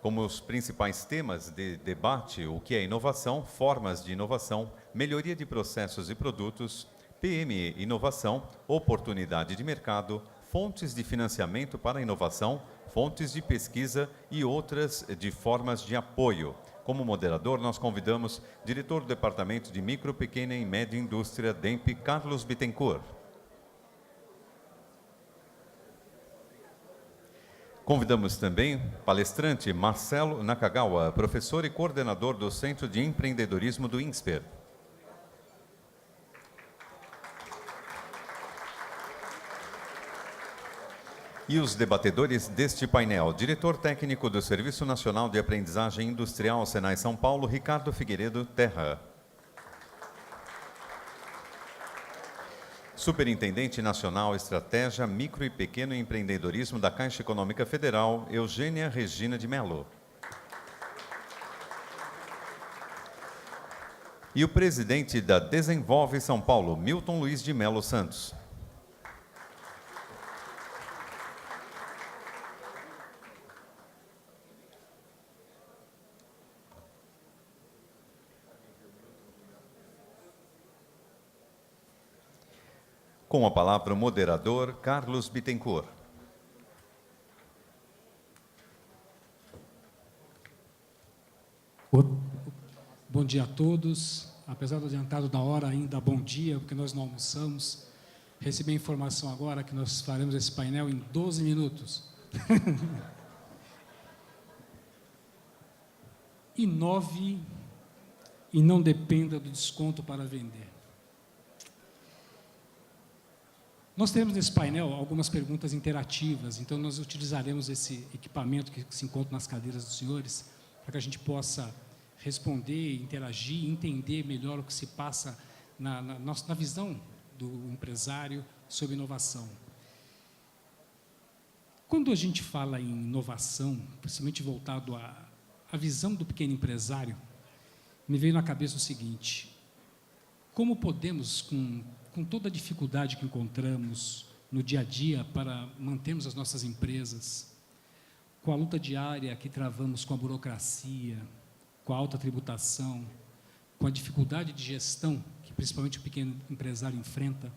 como os principais temas de debate o que é inovação, formas de inovação, melhoria de processos e produtos, PME Inovação, oportunidade de mercado, fontes de financiamento para a inovação, fontes de pesquisa e outras de formas de apoio. Como moderador, nós convidamos diretor do Departamento de Micro, Pequena e Média Indústria, DEMP, Carlos Bittencourt. Convidamos também palestrante Marcelo Nakagawa, professor e coordenador do Centro de Empreendedorismo do INSPER. E os debatedores deste painel, diretor técnico do Serviço Nacional de Aprendizagem Industrial, Senai São Paulo, Ricardo Figueiredo Terra. Superintendente Nacional Estratégia, Micro e Pequeno Empreendedorismo da Caixa Econômica Federal, Eugênia Regina de Mello. E o presidente da Desenvolve São Paulo, Milton Luiz de Mello Santos. Com a palavra o moderador, Carlos Bittencourt. Bom dia a todos. Apesar do adiantado da hora, ainda bom dia, porque nós não almoçamos. Recebi a informação agora que nós faremos esse painel em 12 minutos. Inove e não dependa do desconto para vender. Nós temos nesse painel algumas perguntas interativas, então nós utilizaremos esse equipamento que se encontra nas cadeiras dos senhores, para que a gente possa responder, interagir, entender melhor o que se passa na visão do empresário sobre inovação. Quando a gente fala em inovação, principalmente voltado à visão do pequeno empresário, me veio na cabeça o seguinte: como podemos, com toda a dificuldade que encontramos no dia a dia para mantermos as nossas empresas, com a luta diária que travamos com a burocracia, com a alta tributação, com a dificuldade de gestão que principalmente o pequeno empresário enfrenta,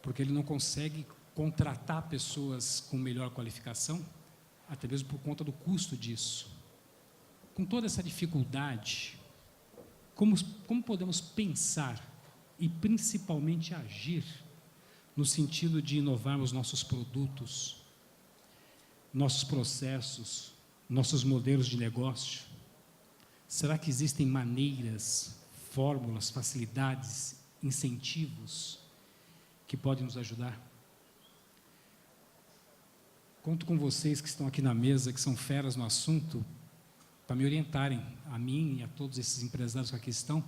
porque ele não consegue contratar pessoas com melhor qualificação, até mesmo por conta do custo disso. Com toda essa dificuldade, como podemos pensar e principalmente agir no sentido de inovarmos nossos produtos, nossos processos, nossos modelos de negócio? Será que existem maneiras, fórmulas, facilidades, incentivos que podem nos ajudar? Conto com vocês que estão aqui na mesa, que são feras no assunto, para me orientarem, a mim e a todos esses empresários que aqui estão,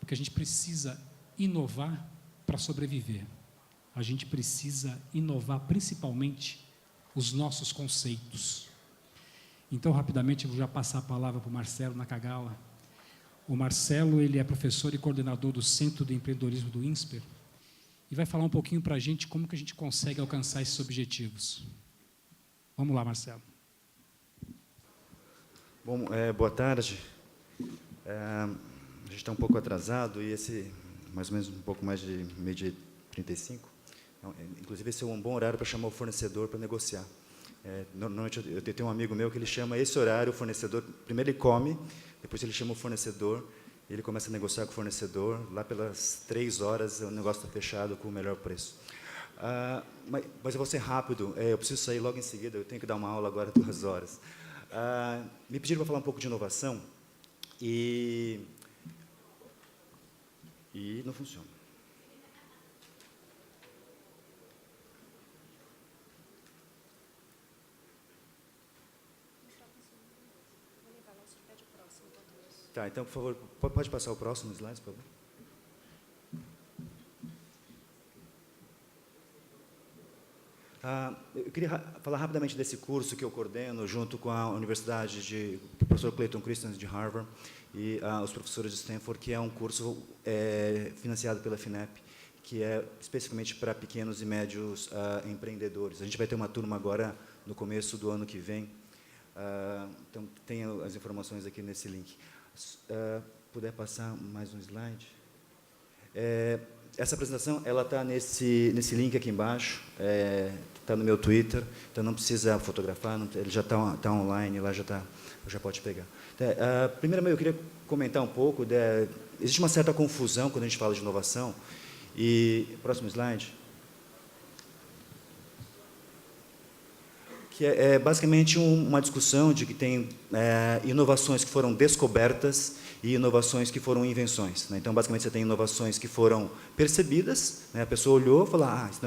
porque a gente precisa inovar para sobreviver. A gente precisa inovar principalmente os nossos conceitos. Então, rapidamente, eu vou já passar a palavra para o Marcelo Nakagawa. O Marcelo, ele é professor e coordenador do Centro de Empreendedorismo do INSPER e vai falar um pouquinho para a gente como que a gente consegue alcançar esses objetivos. Vamos lá, Marcelo. Bom, boa tarde. A gente está um pouco atrasado e esse, mais ou menos um pouco mais de 12h35, inclusive esse é um bom horário para chamar o fornecedor para negociar. Normalmente eu tenho um amigo meu que ele chama esse horário o fornecedor, primeiro ele come, depois ele chama o fornecedor, ele começa a negociar com o fornecedor, lá pelas 3 horas o negócio está fechado com o melhor preço. Mas eu vou ser rápido, eu preciso sair logo em seguida, eu tenho que dar uma aula agora 2 horas. Me pediram para falar um pouco de inovação e não funciona. Tá, então, por favor, pode passar o próximo slide, por favor. Eu queria falar rapidamente desse curso que eu coordeno junto com a Universidade o professor Clayton Christensen de Harvard e os professores de Stanford, que é um curso financiado pela FINEP, que é especificamente para pequenos e médios empreendedores. A gente vai ter uma turma agora no começo do ano que vem. Então, tem as informações aqui nesse link. Puder passar mais um slide? Essa apresentação ela está nesse link aqui embaixo, está no meu Twitter, então não precisa fotografar, ele já está online, lá já pode pegar. Primeiro, eu queria comentar um pouco, existe uma certa confusão quando a gente fala de inovação, e, próximo slide, que é basicamente uma discussão de que tem inovações que foram descobertas e inovações que foram invenções, né? Então, basicamente, você tem inovações que foram percebidas, né? A pessoa olhou e falou, isso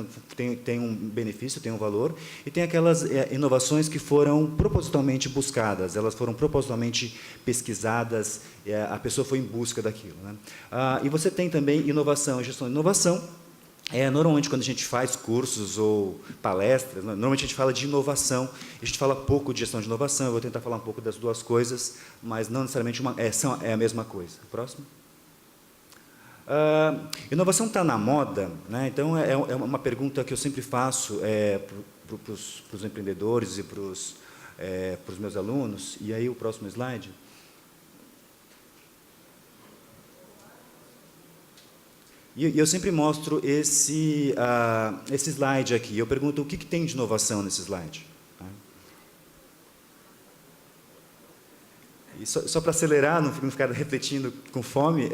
tem um benefício, tem um valor, e tem aquelas inovações que foram propositalmente buscadas, elas foram propositalmente pesquisadas, a pessoa foi em busca daquilo, né? E você tem também inovação e gestão de inovação. Normalmente, quando a gente faz cursos ou palestras, normalmente a gente fala de inovação, a gente fala pouco de gestão de inovação, eu vou tentar falar um pouco das duas coisas, mas não necessariamente é a mesma coisa. Próximo. Inovação está na moda, né? Então, é uma pergunta que eu sempre faço para os empreendedores e para os meus alunos, e aí o próximo slide. E eu sempre mostro esse slide aqui. Eu pergunto o que tem de inovação nesse slide. E só para acelerar, não ficar refletindo com fome,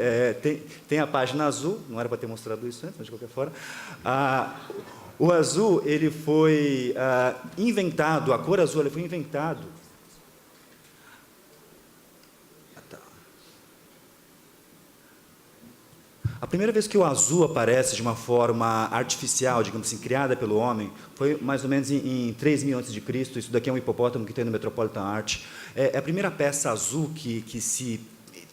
tem a página azul, não era para ter mostrado isso antes, mas de qualquer forma. O azul ele foi inventado, a cor azul ele foi inventado. A primeira vez que o azul aparece de uma forma artificial, digamos assim, criada pelo homem, foi mais ou menos em 3.000 a.C. Isso daqui é um hipopótamo que tem no Metropolitan Art. É a primeira peça azul que se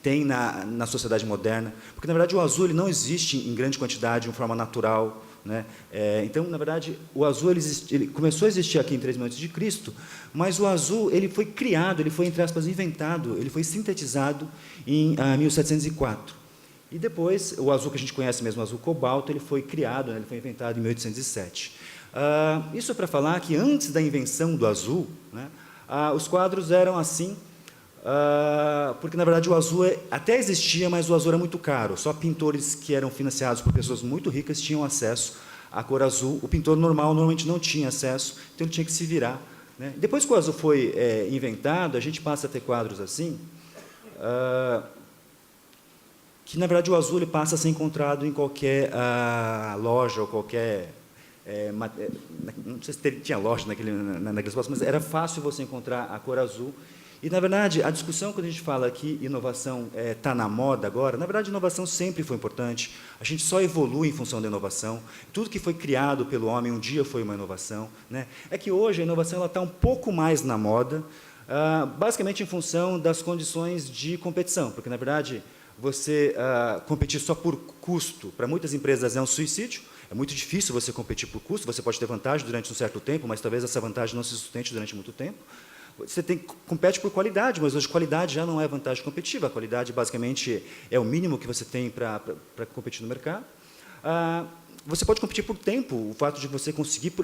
tem na sociedade moderna, porque, na verdade, o azul ele não existe em grande quantidade, de uma forma natural, né? Então, na verdade, o azul ele começou a existir aqui em 3.000 a.C., mas o azul ele foi criado, ele foi, entre aspas, inventado, ele foi sintetizado em 1704. E depois, o azul que a gente conhece mesmo, o azul cobalto, ele foi criado, né, ele foi inventado em 1807. Isso é para falar que, antes da invenção do azul, né, os quadros eram assim, porque, na verdade, o azul até existia, mas o azul era muito caro. Só pintores que eram financiados por pessoas muito ricas tinham acesso à cor azul. O pintor normal, normalmente, não tinha acesso, então ele tinha que se virar, né? Depois que o azul foi inventado, a gente passa a ter quadros assim, que, na verdade, o azul ele passa a ser encontrado em qualquer loja ou qualquer... não sei se tinha loja naquele espaço, mas era fácil você encontrar a cor azul. E, na verdade, a discussão, quando a gente fala que inovação está na moda agora, na verdade, inovação sempre foi importante. A gente só evolui em função da inovação. Tudo que foi criado pelo homem um dia foi uma inovação, né? É que hoje a inovação está um pouco mais na moda, basicamente em função das condições de competição, porque, na verdade, você competir só por custo, para muitas empresas é um suicídio. É muito difícil você competir por custo, você pode ter vantagem durante um certo tempo, mas talvez essa vantagem não se sustente durante muito tempo. Você compete por qualidade, mas hoje qualidade já não é vantagem competitiva, a qualidade basicamente é o mínimo que você tem para competir no mercado. Você pode competir por tempo, o fato de você conseguir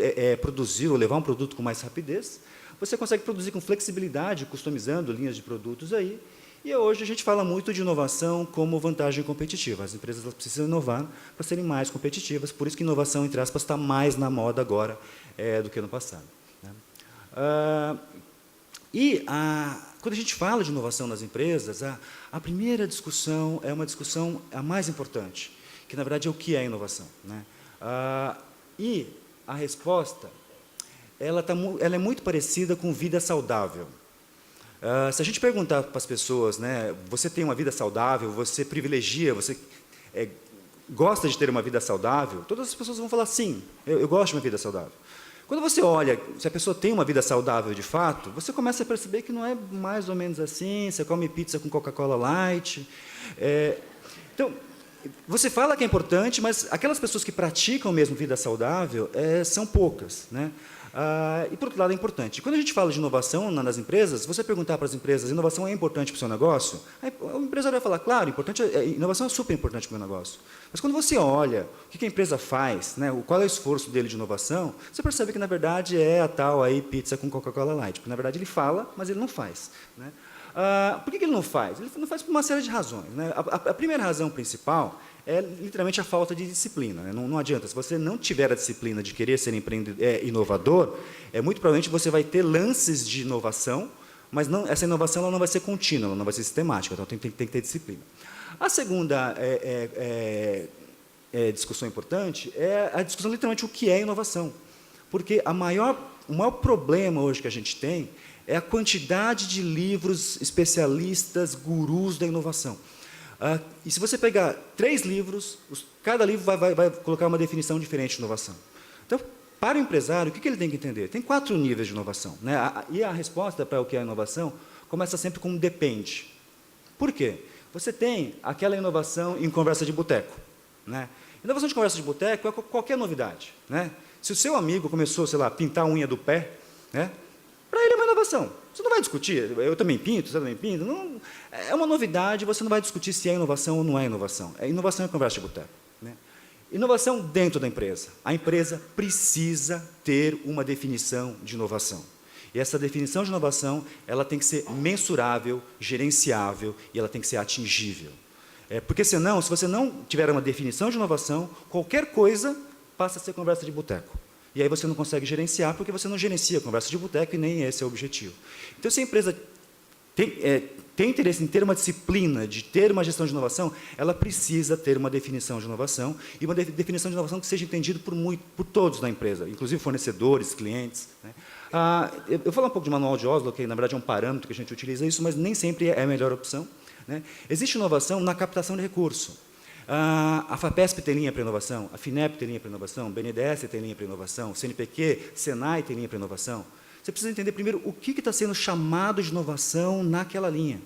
produzir ou levar um produto com mais rapidez. Você consegue produzir com flexibilidade, customizando linhas de produtos aí. E hoje a gente fala muito de inovação como vantagem competitiva. As empresas precisam inovar para serem mais competitivas, por isso que inovação, entre aspas, está mais na moda agora do que no passado, né? Quando a gente fala de inovação nas empresas, a primeira discussão é uma discussão a mais importante, que, na verdade, é o que é inovação, né? E a resposta ela é muito parecida com vida saudável. Se a gente perguntar para as pessoas, né, você tem uma vida saudável, você privilegia, você gosta de ter uma vida saudável, todas as pessoas vão falar sim, eu gosto de uma vida saudável. Quando você olha, se a pessoa tem uma vida saudável de fato, você começa a perceber que não é mais ou menos assim, você come pizza com Coca-Cola Light. Então, você fala que é importante, mas aquelas pessoas que praticam mesmo vida saudável são poucas, né? E, por outro lado, é importante. Quando a gente fala de inovação nas empresas, você perguntar para as empresas, inovação é importante para o seu negócio? O empresário vai falar, claro, inovação é super importante para o meu negócio. Mas quando você olha o que a empresa faz, né, qual é o esforço dele de inovação, você percebe que, na verdade, é a tal aí pizza com Coca-Cola Light. Porque, na verdade, ele fala, mas ele não faz, né? Por que ele não faz? Ele não faz por uma série de razões, né? A primeira razão principal é literalmente a falta de disciplina, né? Não adianta, se você não tiver a disciplina de querer ser inovador, muito provavelmente você vai ter lances de inovação, mas essa inovação ela não vai ser contínua, ela não vai ser sistemática, então tem que ter disciplina. A segunda discussão importante é a discussão literalmente o que é inovação, porque o maior problema hoje que a gente tem é a quantidade de livros especialistas, gurus da inovação. E se você pegar 3 livros, cada livro vai colocar uma definição diferente de inovação. Então, para o empresário, o que ele tem que entender? Tem 4 níveis de inovação, né? E a resposta para o que é inovação começa sempre com depende. Por quê? Você tem aquela inovação em conversa de boteco, né? Inovação de conversa de boteco é qualquer novidade, né? Se o seu amigo começou, sei lá, a pintar a unha do pé, né? Para ele é uma inovação. Você não vai discutir, eu também pinto, você também pinta. Não, é uma novidade, você não vai discutir se é inovação ou não é inovação. Inovação é conversa de boteco, né? Inovação dentro da empresa. A empresa precisa ter uma definição de inovação. E essa definição de inovação ela tem que ser mensurável, gerenciável e ela tem que ser atingível. Porque senão, se você não tiver uma definição de inovação, qualquer coisa passa a ser conversa de boteco. E aí você não consegue gerenciar, porque você não gerencia conversa de boteco e nem esse é o objetivo. Então, se a empresa tem interesse em ter uma disciplina, de ter uma gestão de inovação, ela precisa ter uma definição de inovação, e uma definição de inovação que seja entendida por todos na empresa, inclusive fornecedores, clientes, né? Eu vou falar um pouco de manual de Oslo, que na verdade é um parâmetro que a gente utiliza isso, mas nem sempre é a melhor opção, né? Existe inovação na captação de recurso. A FAPESP tem linha para inovação, a FINEP tem linha para inovação, o BNDES tem linha para inovação, o CNPq, Senai tem linha para inovação. Você precisa entender primeiro o que está sendo chamado de inovação naquela linha.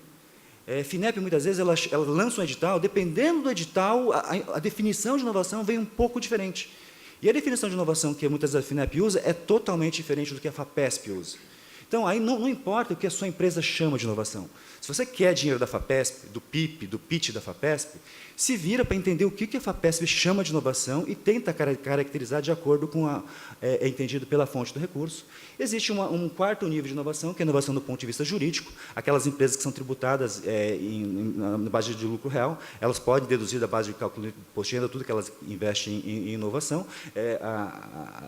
FINEP, muitas vezes, ela lança um edital, dependendo do edital, a definição de inovação vem um pouco diferente. E a definição de inovação que muitas vezes a FINEP usa é totalmente diferente do que a FAPESP usa. Então, aí não importa o que a sua empresa chama de inovação. Se você quer dinheiro da FAPESP, do PIP, do pitch da FAPESP, se vira para entender o que a FAPESP chama de inovação e tenta caracterizar de acordo com entendido pela fonte do recurso. Existe um quarto nível de inovação, que é a inovação do ponto de vista jurídico. Aquelas empresas que são tributadas na base de lucro real, elas podem deduzir da base de cálculo de imposto de renda tudo que elas investem em inovação,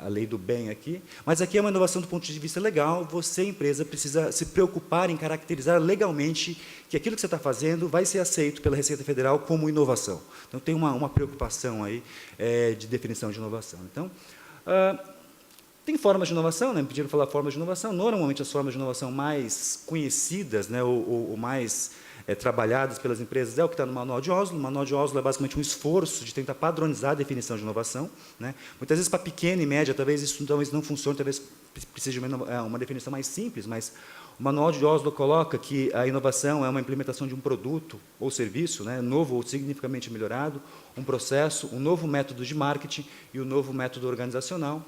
a lei do bem aqui. Mas aqui é uma inovação do ponto de vista legal, você, empresa, precisa se preocupar em caracterizar legalmente que aquilo que você está fazendo vai ser aceito pela Receita Federal como inovação. Então, tem uma preocupação aí de definição de inovação. Então, tem formas de inovação, né? Me pediram falar formas de inovação. Normalmente, as formas de inovação mais conhecidas, né, ou mais trabalhadas pelas empresas é o que está no Manual de Oslo. O Manual de Oslo é basicamente um esforço de tentar padronizar a definição de inovação, né? Muitas vezes, para pequena e média, talvez isso não funcione, talvez precise de uma definição mais simples, mas o Manual de Oslo coloca que a inovação é uma implementação de um produto ou serviço, né, novo ou significativamente melhorado, um processo, um novo método de marketing e um novo método organizacional.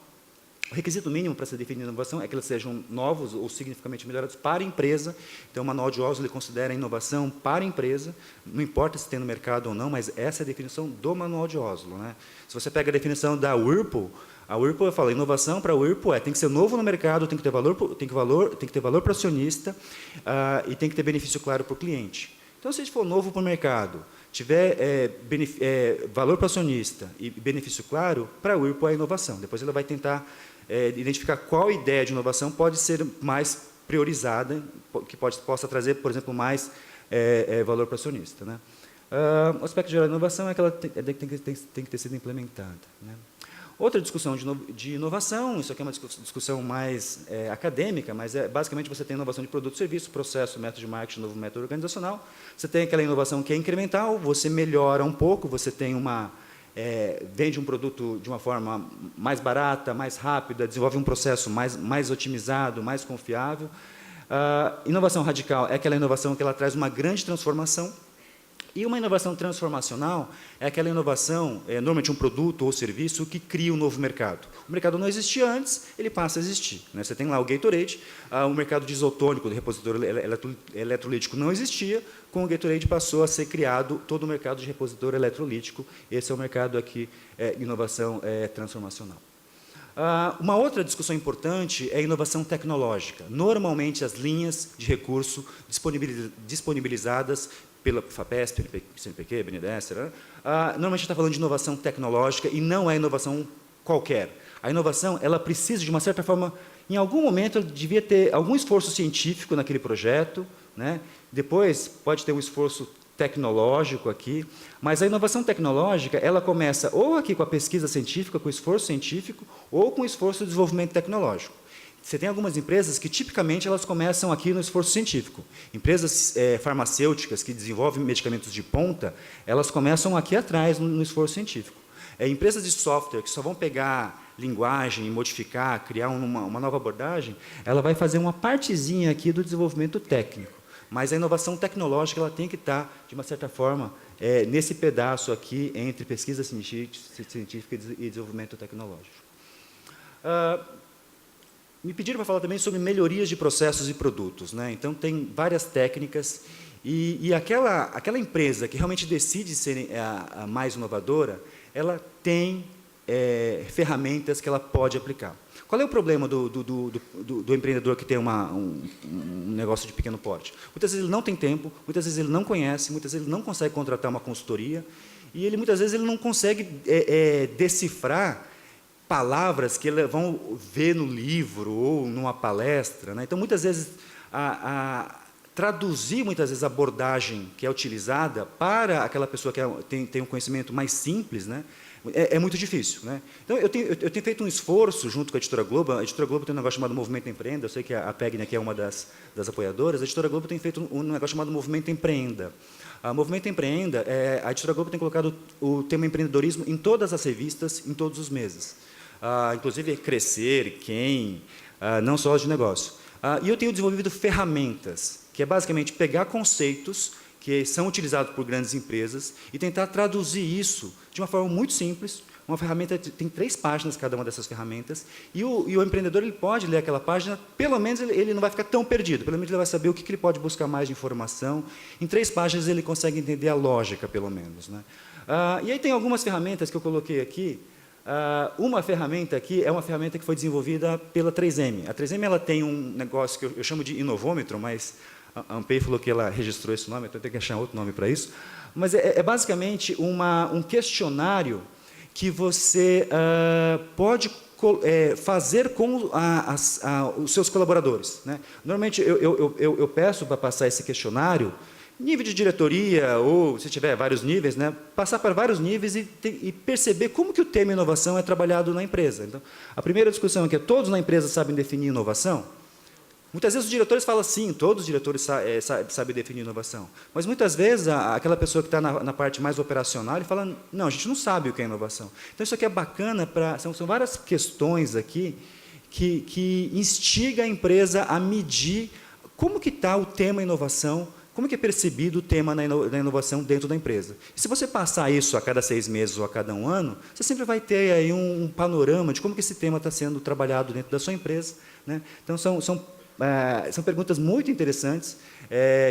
O requisito mínimo para se definir inovação é que elas sejam novos ou significativamente melhorados para a empresa. Então, o Manual de Oslo ele considera a inovação para a empresa, não importa se tem no mercado ou não, mas essa é a definição do Manual de Oslo, né? Se você pega a definição da Whirlpool, a Whirlpool fala, inovação para a Whirlpool tem que ser novo no mercado, tem que ter valor para o acionista e tem que ter benefício claro para o cliente. Então, se for novo para o mercado, tiver valor para o acionista e benefício claro, para a Whirlpool é inovação. Depois ela vai tentar identificar qual ideia de inovação pode ser mais priorizada, que possa trazer, por exemplo, mais valor para o acionista, né? O aspecto geral da inovação é que ela tem que ter sido implementada, né? Outra discussão de inovação, isso aqui é uma discussão mais acadêmica, mas basicamente você tem inovação de produto, serviço, processo, método de marketing, novo método organizacional. Você tem aquela inovação que é incremental, você melhora um pouco, você tem vende um produto de uma forma mais barata, mais rápida, desenvolve um processo mais otimizado, mais confiável. Inovação radical é aquela inovação que ela traz uma grande transformação. E uma inovação transformacional é aquela inovação, normalmente um produto ou serviço, que cria um novo mercado. O mercado não existia antes, ele passa a existir, né? Você tem lá o Gatorade, o mercado de isotônico, do repositor eletrolítico, não existia, com o Gatorade passou a ser criado todo o mercado de repositor eletrolítico. Esse é o mercado aqui, inovação transformacional. Uma outra discussão importante é a inovação tecnológica. Normalmente, as linhas de recurso disponibilizadas pela FAPESP, CNPq, BNDES, normalmente está falando de inovação tecnológica e não é inovação qualquer. A inovação, ela precisa, de uma certa forma, em algum momento, devia ter algum esforço científico naquele projeto, né? Depois, pode ter um esforço tecnológico aqui, mas a inovação tecnológica, ela começa ou aqui com a pesquisa científica, com o esforço científico, ou com o esforço de desenvolvimento tecnológico. Você tem algumas empresas que, tipicamente, elas começam aqui no esforço científico. Empresas farmacêuticas que desenvolvem medicamentos de ponta, elas começam aqui atrás, no esforço científico. Empresas de software que só vão pegar linguagem, modificar, criar uma nova abordagem, ela vai fazer uma partezinha aqui do desenvolvimento técnico. Mas a inovação tecnológica ela tem que estar, de uma certa forma, nesse pedaço aqui entre pesquisa científica e desenvolvimento tecnológico. Me pediram para falar também sobre melhorias de processos e produtos, né? Então, tem várias técnicas, e aquela empresa que realmente decide ser a mais inovadora, ela tem ferramentas que ela pode aplicar. Qual é o problema do empreendedor que tem um negócio de pequeno porte? Muitas vezes ele não tem tempo, muitas vezes ele não conhece, muitas vezes ele não consegue contratar uma consultoria, e muitas vezes ele não consegue decifrar palavras que eles vão ver no livro ou numa palestra, né? Então, muitas vezes, traduzir muitas vezes a abordagem que é utilizada para aquela pessoa que tem um conhecimento mais simples, né? É muito difícil, né? Então, eu tenho feito um esforço junto com a Editora Globo. A Editora Globo tem um negócio chamado Movimento Empreenda. Eu sei que a PEGNA aqui é uma das apoiadoras. A Editora Globo tem feito um negócio chamado Movimento Empreenda. A Movimento Empreenda, a Editora Globo tem colocado o tema empreendedorismo em todas as revistas, em todos os meses. Inclusive Crescer, Quem, não só as de negócio. E eu tenho desenvolvido ferramentas, que é basicamente pegar conceitos que são utilizados por grandes empresas e tentar traduzir isso de uma forma muito simples. Uma ferramenta tem 3 páginas, cada uma dessas ferramentas, e o empreendedor ele pode ler aquela página, pelo menos ele não vai ficar tão perdido, pelo menos ele vai saber o que ele pode buscar mais de informação. Em 3 páginas ele consegue entender a lógica, pelo menos, né? E aí tem algumas ferramentas que eu coloquei aqui. Uma ferramenta aqui é uma ferramenta que foi desenvolvida pela 3M. A 3M ela tem um negócio que eu chamo de inovômetro, mas a Ampei falou que ela registrou esse nome, então eu tenho que achar outro nome para isso. Mas é basicamente um questionário que você pode fazer com os seus colaboradores, né? Normalmente, eu peço para passar esse questionário, nível de diretoria, ou se tiver vários níveis, né, passar para vários níveis e perceber como que o tema inovação é trabalhado na empresa. Então, a primeira discussão é que todos na empresa sabem definir inovação. Muitas vezes os diretores falam sim, todos os diretores sabem definir inovação. Mas muitas vezes aquela pessoa que está na parte mais operacional ele fala, não, a gente não sabe o que é inovação. Então isso aqui é bacana, são várias questões aqui que instiga a empresa a medir como que está o tema inovação, como que é percebido o tema da inovação dentro da empresa. E se você passar isso a cada 6 meses ou a cada 1 ano, você sempre vai ter aí um panorama de como que esse tema está sendo trabalhado dentro da sua empresa, né? Então são perguntas muito interessantes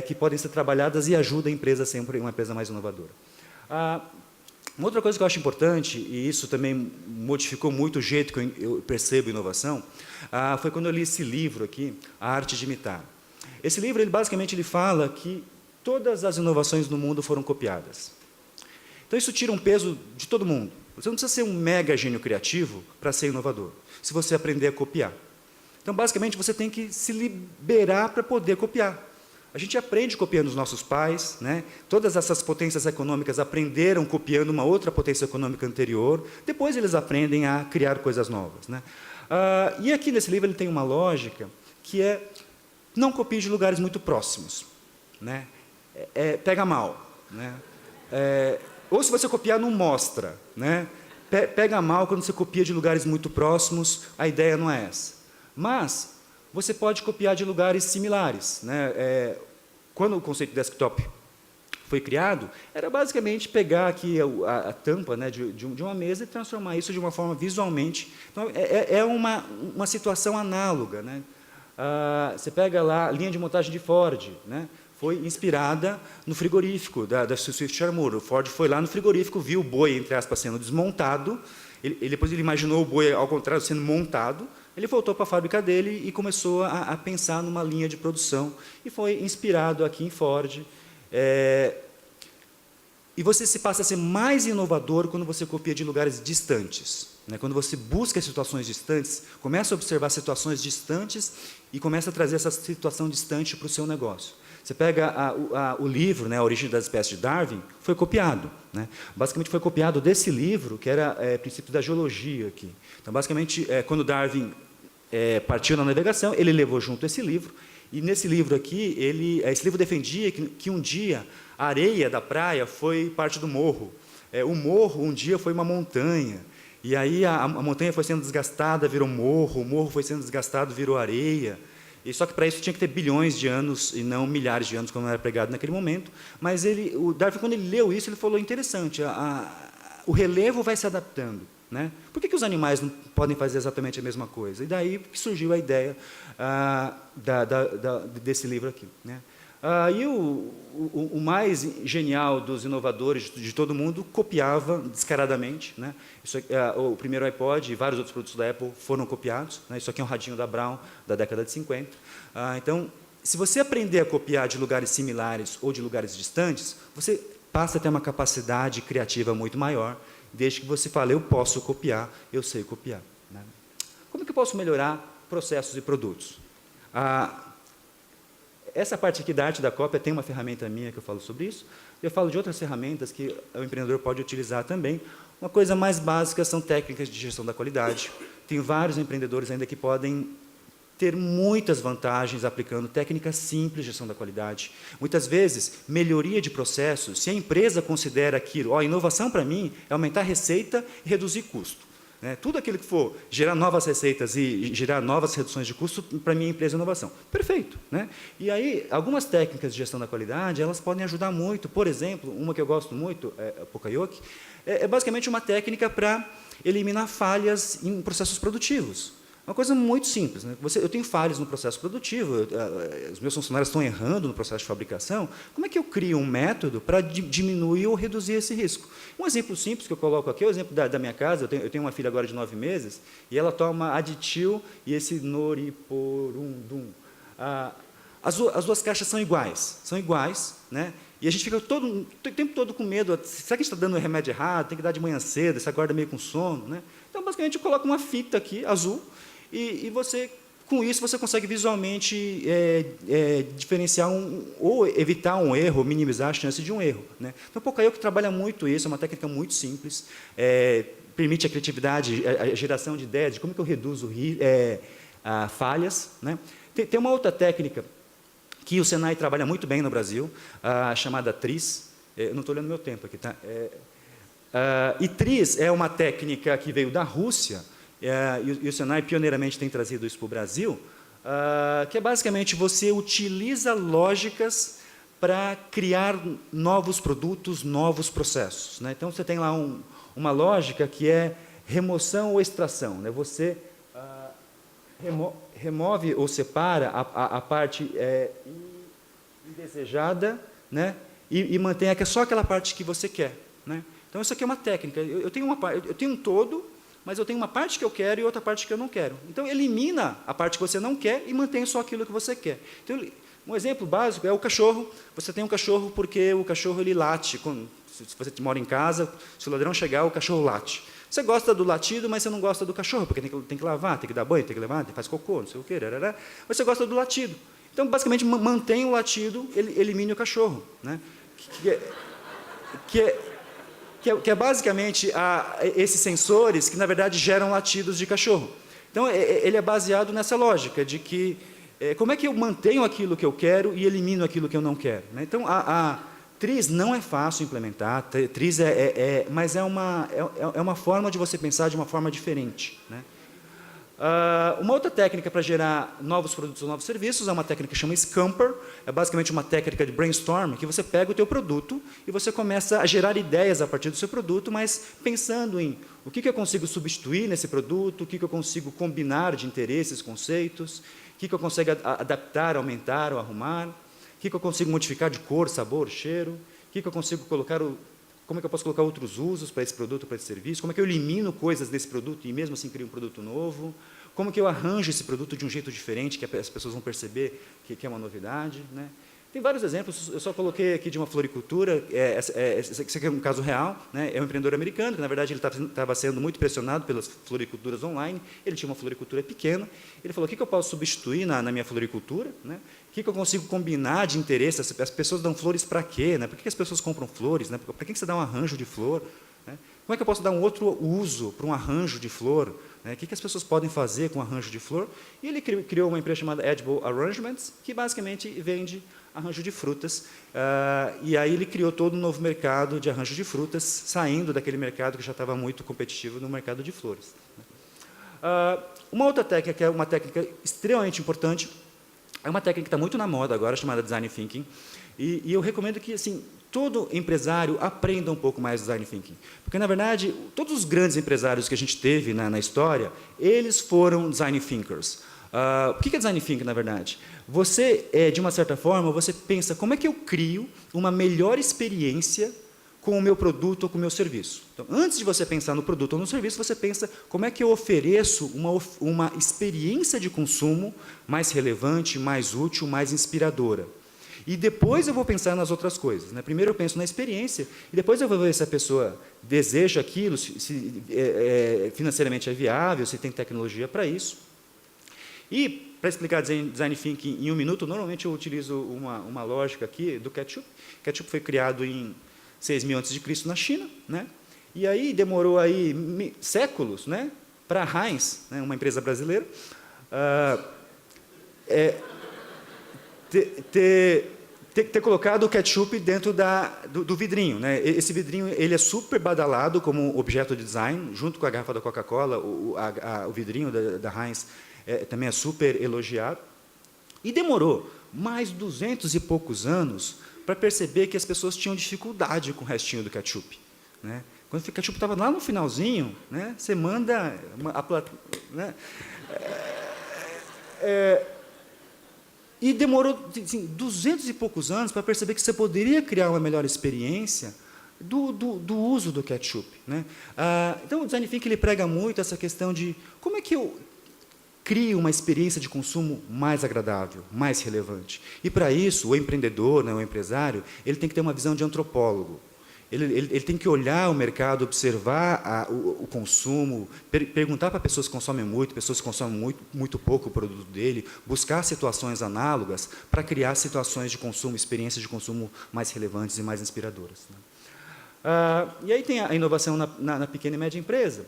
que podem ser trabalhadas e ajudam a empresa sempre uma empresa mais inovadora. Uma outra coisa que eu acho importante, e isso também modificou muito o jeito que eu percebo inovação, foi quando eu li esse livro aqui, A Arte de Imitar. Esse livro, basicamente, ele fala que todas as inovações no mundo foram copiadas. Então, isso tira um peso de todo mundo. Você não precisa ser um mega gênio criativo para ser inovador, se você aprender a copiar. Então, basicamente, você tem que se liberar para poder copiar. A gente aprende copiando os nossos pais, né? Todas essas potências econômicas aprenderam copiando uma outra potência econômica anterior, depois eles aprendem a criar coisas novas, né? E aqui nesse livro ele tem uma lógica que é não copie de lugares muito próximos, né? Pega mal, né? Ou se você copiar, não mostra, né? Pega mal quando você copia de lugares muito próximos, a ideia não é essa. Mas você pode copiar de lugares similares, né? Quando o conceito de desktop foi criado, era basicamente pegar aqui a tampa, né, de uma mesa e transformar isso de uma forma visualmente. Então, é uma situação análoga, né? Você pega lá a linha de montagem de Ford, né? Foi inspirada no frigorífico da Swift Armour. O Ford foi lá no frigorífico, viu o boi, entre aspas, sendo desmontado, Depois ele imaginou o boi, ao contrário, sendo montado, ele voltou para a fábrica dele e começou a pensar numa linha de produção, e foi inspirado aqui em Ford. E você se passa a ser mais inovador quando você copia de lugares distantes, né? Quando você busca situações distantes, começa a observar situações distantes e começa a trazer essa situação distante para o seu negócio. Você pega o livro, né, A Origem das Espécies de Darwin, foi copiado, né? Basicamente foi copiado desse livro, que era Princípio da Geologia aqui. Então, basicamente, quando Darwin partiu na navegação, ele levou junto esse livro, e nesse livro aqui, esse livro defendia que um dia a areia da praia foi parte do morro. O morro, um dia, foi uma montanha. E aí a montanha foi sendo desgastada, virou morro. O morro foi sendo desgastado, virou areia. E só que para isso tinha que ter bilhões de anos e não milhares de anos, como era pregado naquele momento. Mas o Darwin, quando ele leu isso, ele falou, interessante, o relevo vai se adaptando, né? Por que os animais não podem fazer exatamente a mesma coisa? E daí surgiu a ideia desse livro aqui, né? E o mais genial dos inovadores de todo mundo copiava descaradamente, né? O primeiro iPod e vários outros produtos da Apple foram copiados, né? Isso aqui é um radinho da Brown, da década de 50. Então, se você aprender a copiar de lugares similares ou de lugares distantes, você passa a ter uma capacidade criativa muito maior, desde que você fale, eu posso copiar, eu sei copiar, né? Como que eu posso melhorar processos e produtos? Essa parte aqui da arte da cópia tem uma ferramenta minha que eu falo sobre isso. Eu falo de outras ferramentas que o empreendedor pode utilizar também. Uma coisa mais básica são técnicas de gestão da qualidade. Tem vários empreendedores ainda que podem ter muitas vantagens aplicando técnicas simples de gestão da qualidade. Muitas vezes, melhoria de processos, se a empresa considera aquilo, inovação para mim é aumentar a receita e reduzir custo. Tudo aquilo que for gerar novas receitas e gerar novas reduções de custo, para mim, empresa é inovação. Perfeito, né? E aí, algumas técnicas de gestão da qualidade, elas podem ajudar muito. Por exemplo, uma que eu gosto muito, a Poka-yoke, é basicamente uma técnica para eliminar falhas em processos produtivos. Uma coisa muito simples, né? Eu tenho falhas no processo produtivo, os meus funcionários estão errando no processo de fabricação. Como é que eu crio um método para diminuir ou reduzir esse risco? Um exemplo simples que eu coloco aqui é o exemplo da minha casa. Eu tenho uma filha agora de 9 meses e ela toma Aditil e esse Noriporundum. As duas caixas são iguais, né? E a gente fica o tempo todo com medo. Será que a gente está dando o remédio errado? Tem que dar de manhã cedo, você acorda meio com sono, né? Então, basicamente, eu coloco uma fita aqui, azul, e você, com isso, você consegue visualmente diferenciar ou evitar um erro, minimizar a chance de um erro, né? Então, o Poka-yoke trabalha muito isso, é uma técnica muito simples, permite a criatividade, a geração de ideias, de como que eu reduzo falhas, né? Tem uma outra técnica que o Senai trabalha muito bem no Brasil, chamada TRIZ. Eu não estou olhando meu tempo aqui, tá? E TRIZ é uma técnica que veio da Rússia, e o Senai pioneiramente tem trazido isso para o Brasil, que é basicamente você utiliza lógicas para criar novos produtos, novos processos, né? Então, você tem lá uma lógica que é remoção ou extração, né? Você remove ou separa a parte indesejada, né? E mantém só aquela parte que você quer, né? Então, isso aqui é uma técnica. Eu tenho um todo, mas eu tenho uma parte que eu quero e outra parte que eu não quero. Então, elimina a parte que você não quer e mantém só aquilo que você quer. Então, um exemplo básico é o cachorro. Você tem um cachorro porque o cachorro ele late. Se você mora em casa, se o ladrão chegar, o cachorro late. Você gosta do latido, mas você não gosta do cachorro, porque tem que lavar, tem que dar banho, tem que levar, faz cocô, não sei o quê. Mas você gosta do latido. Então, basicamente, mantém o latido, elimine o cachorro, né? Que é basicamente esses sensores que, na verdade, geram latidos de cachorro. Então, ele é baseado nessa lógica de que como é que eu mantenho aquilo que eu quero e elimino aquilo que eu não quero, né? Então, a TRIZ não é fácil implementar, TRIZ mas é uma forma de você pensar de uma forma diferente, né? Uma outra técnica para gerar novos produtos ou novos serviços é uma técnica que chama Scamper. É basicamente uma técnica de brainstorm, que você pega o teu produto e você começa a gerar ideias a partir do seu produto, mas pensando em o que eu consigo substituir nesse produto, o que eu consigo combinar de interesses, conceitos, o que eu consigo adaptar, aumentar ou arrumar, o que eu consigo modificar de cor, sabor, cheiro, o que eu consigo colocar como é que eu posso colocar outros usos para esse produto, para esse serviço, como é que eu elimino coisas desse produto e mesmo assim crio um produto novo, como que eu arranjo esse produto de um jeito diferente, que as pessoas vão perceber que é uma novidade, né? Tem vários exemplos, eu só coloquei aqui de uma floricultura, esse aqui é um caso real, né? É um empreendedor americano, que na verdade ele estava sendo muito pressionado pelas floriculturas online, ele tinha uma floricultura pequena, ele falou, o que eu posso substituir na minha floricultura, né? O que eu consigo combinar de interesse, as pessoas dão flores para quê, né? Por que as pessoas compram flores, né? Para que você dá um arranjo de flor, né? Como é que eu posso dar um outro uso para um arranjo de flor, né? O que as pessoas podem fazer com um arranjo de flor? E ele criou uma empresa chamada Edible Arrangements, que basicamente vende arranjo de frutas, e aí ele criou todo um novo mercado de arranjo de frutas, saindo daquele mercado que já estava muito competitivo no mercado de flores. Uma outra técnica, que é uma técnica extremamente importante, é uma técnica que está muito na moda agora, chamada Design Thinking, e eu recomendo que assim, todo empresário aprenda um pouco mais Design Thinking, porque, na verdade, todos os grandes empresários que a gente teve na história, eles foram Design Thinkers. O que é Design Thinking, na verdade? Você, de uma certa forma, você pensa, como é que eu crio uma melhor experiência com o meu produto ou com o meu serviço? Então, antes de você pensar no produto ou no serviço, você pensa, como é que eu ofereço uma experiência de consumo mais relevante, mais útil, mais inspiradora? E depois eu vou pensar nas outras coisas, né? Primeiro eu penso na experiência, e depois eu vou ver se a pessoa deseja aquilo, se financeiramente é viável, se tem tecnologia para isso. E, para explicar Design Thinking em um minuto, normalmente eu utilizo uma lógica aqui do ketchup. Ketchup foi criado em 6.000 a.C. na China, né? E aí demorou aí séculos, né, para a Heinz, né, uma empresa brasileira, ter colocado o ketchup dentro do vidrinho, né? Esse vidrinho ele é super badalado como objeto de design, junto com a garrafa da Coca-Cola, o vidrinho da Heinz também é super elogiado. E demorou mais 200 e poucos anos para perceber que as pessoas tinham dificuldade com o restinho do ketchup, né? Quando o ketchup estava lá no finalzinho, né, você manda... né? E demorou assim, 200 e poucos anos para perceber que você poderia criar uma melhor experiência do uso do ketchup, né? Então, o Design Thinking ele prega muito essa questão de como é que eu crio uma experiência de consumo mais agradável, mais relevante. E, para isso, o empreendedor, né, o empresário, ele tem que ter uma visão de antropólogo. Ele tem que olhar o mercado, observar o consumo, perguntar para pessoas que consomem muito, pessoas que consomem muito pouco o produto dele, buscar situações análogas para criar situações de consumo, experiências de consumo mais relevantes e mais inspiradoras, né? E aí tem a inovação na pequena e média empresa.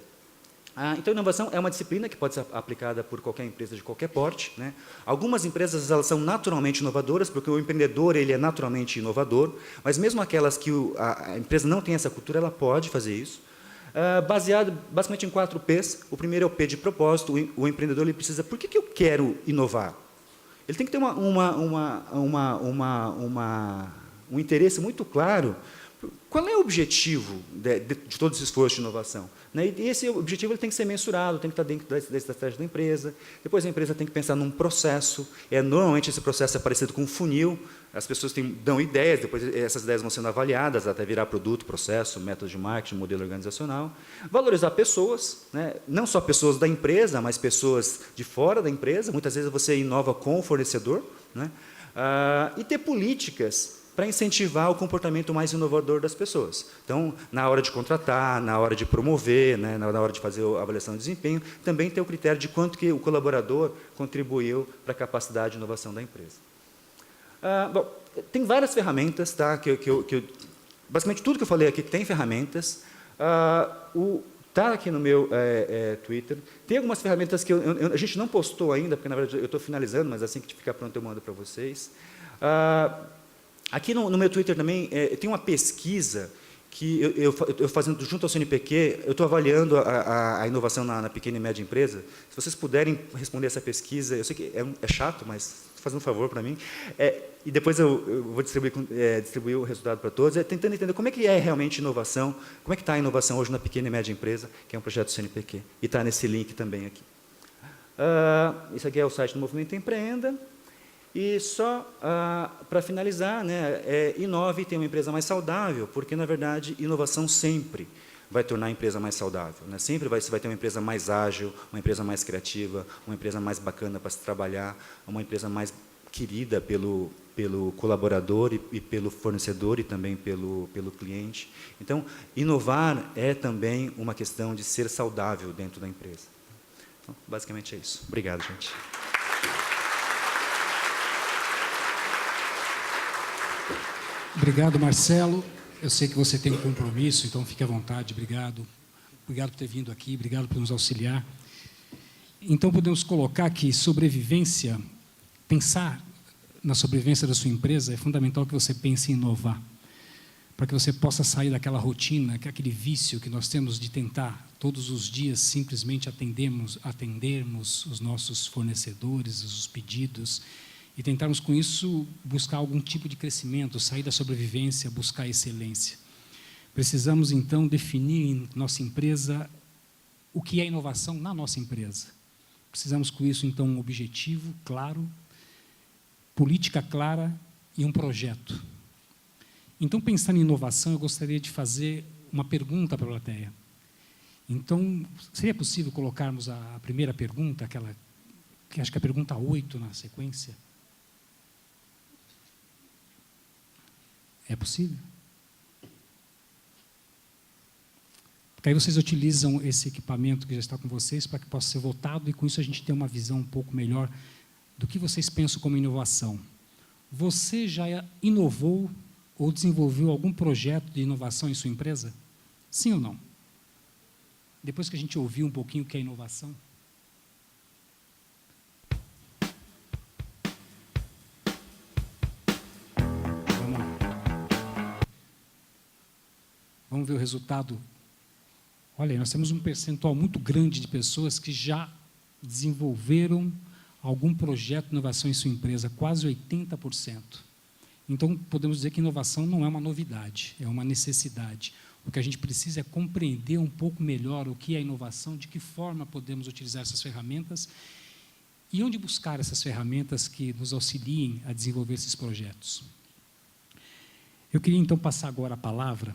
Então, inovação é uma disciplina que pode ser aplicada por qualquer empresa de qualquer porte, né? Algumas empresas elas são naturalmente inovadoras, porque o empreendedor ele é naturalmente inovador, mas mesmo aquelas que a empresa não tem essa cultura, ela pode fazer isso. Baseado basicamente em 4 P's. O primeiro é o P de propósito. O empreendedor ele precisa, por que eu quero inovar? Ele tem que ter um interesse muito claro. Qual é o objetivo de todo esse esforço de inovação? E esse objetivo ele tem que ser mensurado, tem que estar dentro da estratégia da empresa. Depois a empresa tem que pensar num processo. Normalmente esse processo é parecido com um funil. As pessoas dão ideias, depois essas ideias vão sendo avaliadas até virar produto, processo, método de marketing, modelo organizacional. Valorizar pessoas, né? Não só pessoas da empresa, mas pessoas de fora da empresa. Muitas vezes você inova com o fornecedor, né? E ter políticas para incentivar o comportamento mais inovador das pessoas. Então, na hora de contratar, na hora de promover, né, na hora de fazer a avaliação de desempenho, também tem o critério de quanto que o colaborador contribuiu para a capacidade de inovação da empresa. Bom, tem várias ferramentas, tá, basicamente tudo que eu falei aqui tem ferramentas. Está aqui no meu Twitter. Tem algumas ferramentas que a gente não postou ainda, porque, na verdade, eu estou finalizando, mas assim que ficar pronto eu mando para vocês. Aqui no meu Twitter também tem uma pesquisa que eu fazendo junto ao CNPq, eu estou avaliando a inovação na pequena e média empresa. Se vocês puderem responder essa pesquisa, eu sei que é chato, mas fazendo um favor para mim, e depois eu vou distribuir o resultado para todos, tentando entender como é que é realmente inovação, como é que está a inovação hoje na pequena e média empresa, que é um projeto do CNPq, e está nesse link também aqui. Isso aqui é o site do Movimento Empreenda. E só para finalizar, né, inove e tenha uma empresa mais saudável, porque, na verdade, inovação sempre vai tornar a empresa mais saudável, né? Sempre você vai ter uma empresa mais ágil, uma empresa mais criativa, uma empresa mais bacana para se trabalhar, uma empresa mais querida pelo colaborador e pelo fornecedor e também pelo cliente. Então, inovar é também uma questão de ser saudável dentro da empresa. Então, basicamente é isso. Obrigado, gente. Obrigado, Marcelo. Eu sei que você tem um compromisso, então fique à vontade. Obrigado. Obrigado por ter vindo aqui, obrigado por nos auxiliar. Então, podemos colocar que sobrevivência, pensar na sobrevivência da sua empresa, é fundamental que você pense em inovar, para que você possa sair daquela rotina, aquele vício que nós temos de tentar todos os dias simplesmente atendermos os nossos fornecedores, os pedidos, e tentarmos com isso buscar algum tipo de crescimento, sair da sobrevivência, buscar a excelência. Precisamos, então, definir em nossa empresa o que é inovação na nossa empresa. Precisamos, com isso, então, um objetivo claro, política clara e um projeto. Então, pensando em inovação, eu gostaria de fazer uma pergunta para a plateia. Então, seria possível colocarmos a primeira pergunta, aquela, que acho que é a pergunta 8 na sequência? É possível? Porque aí vocês utilizam esse equipamento que já está com vocês para que possa ser votado e, com isso, a gente ter uma visão um pouco melhor do que vocês pensam como inovação. Você já inovou ou desenvolveu algum projeto de inovação em sua empresa? Sim ou não? Depois que a gente ouviu um pouquinho o que é inovação. Vamos lá. Vamos ver o resultado. Olha aí, nós temos um percentual muito grande de pessoas que já desenvolveram algum projeto de inovação em sua empresa, quase 80%. Então, podemos dizer que inovação não é uma novidade, é uma necessidade. O que a gente precisa é compreender um pouco melhor o que é inovação, de que forma podemos utilizar essas ferramentas e onde buscar essas ferramentas que nos auxiliem a desenvolver esses projetos. Eu queria, então, passar agora a palavra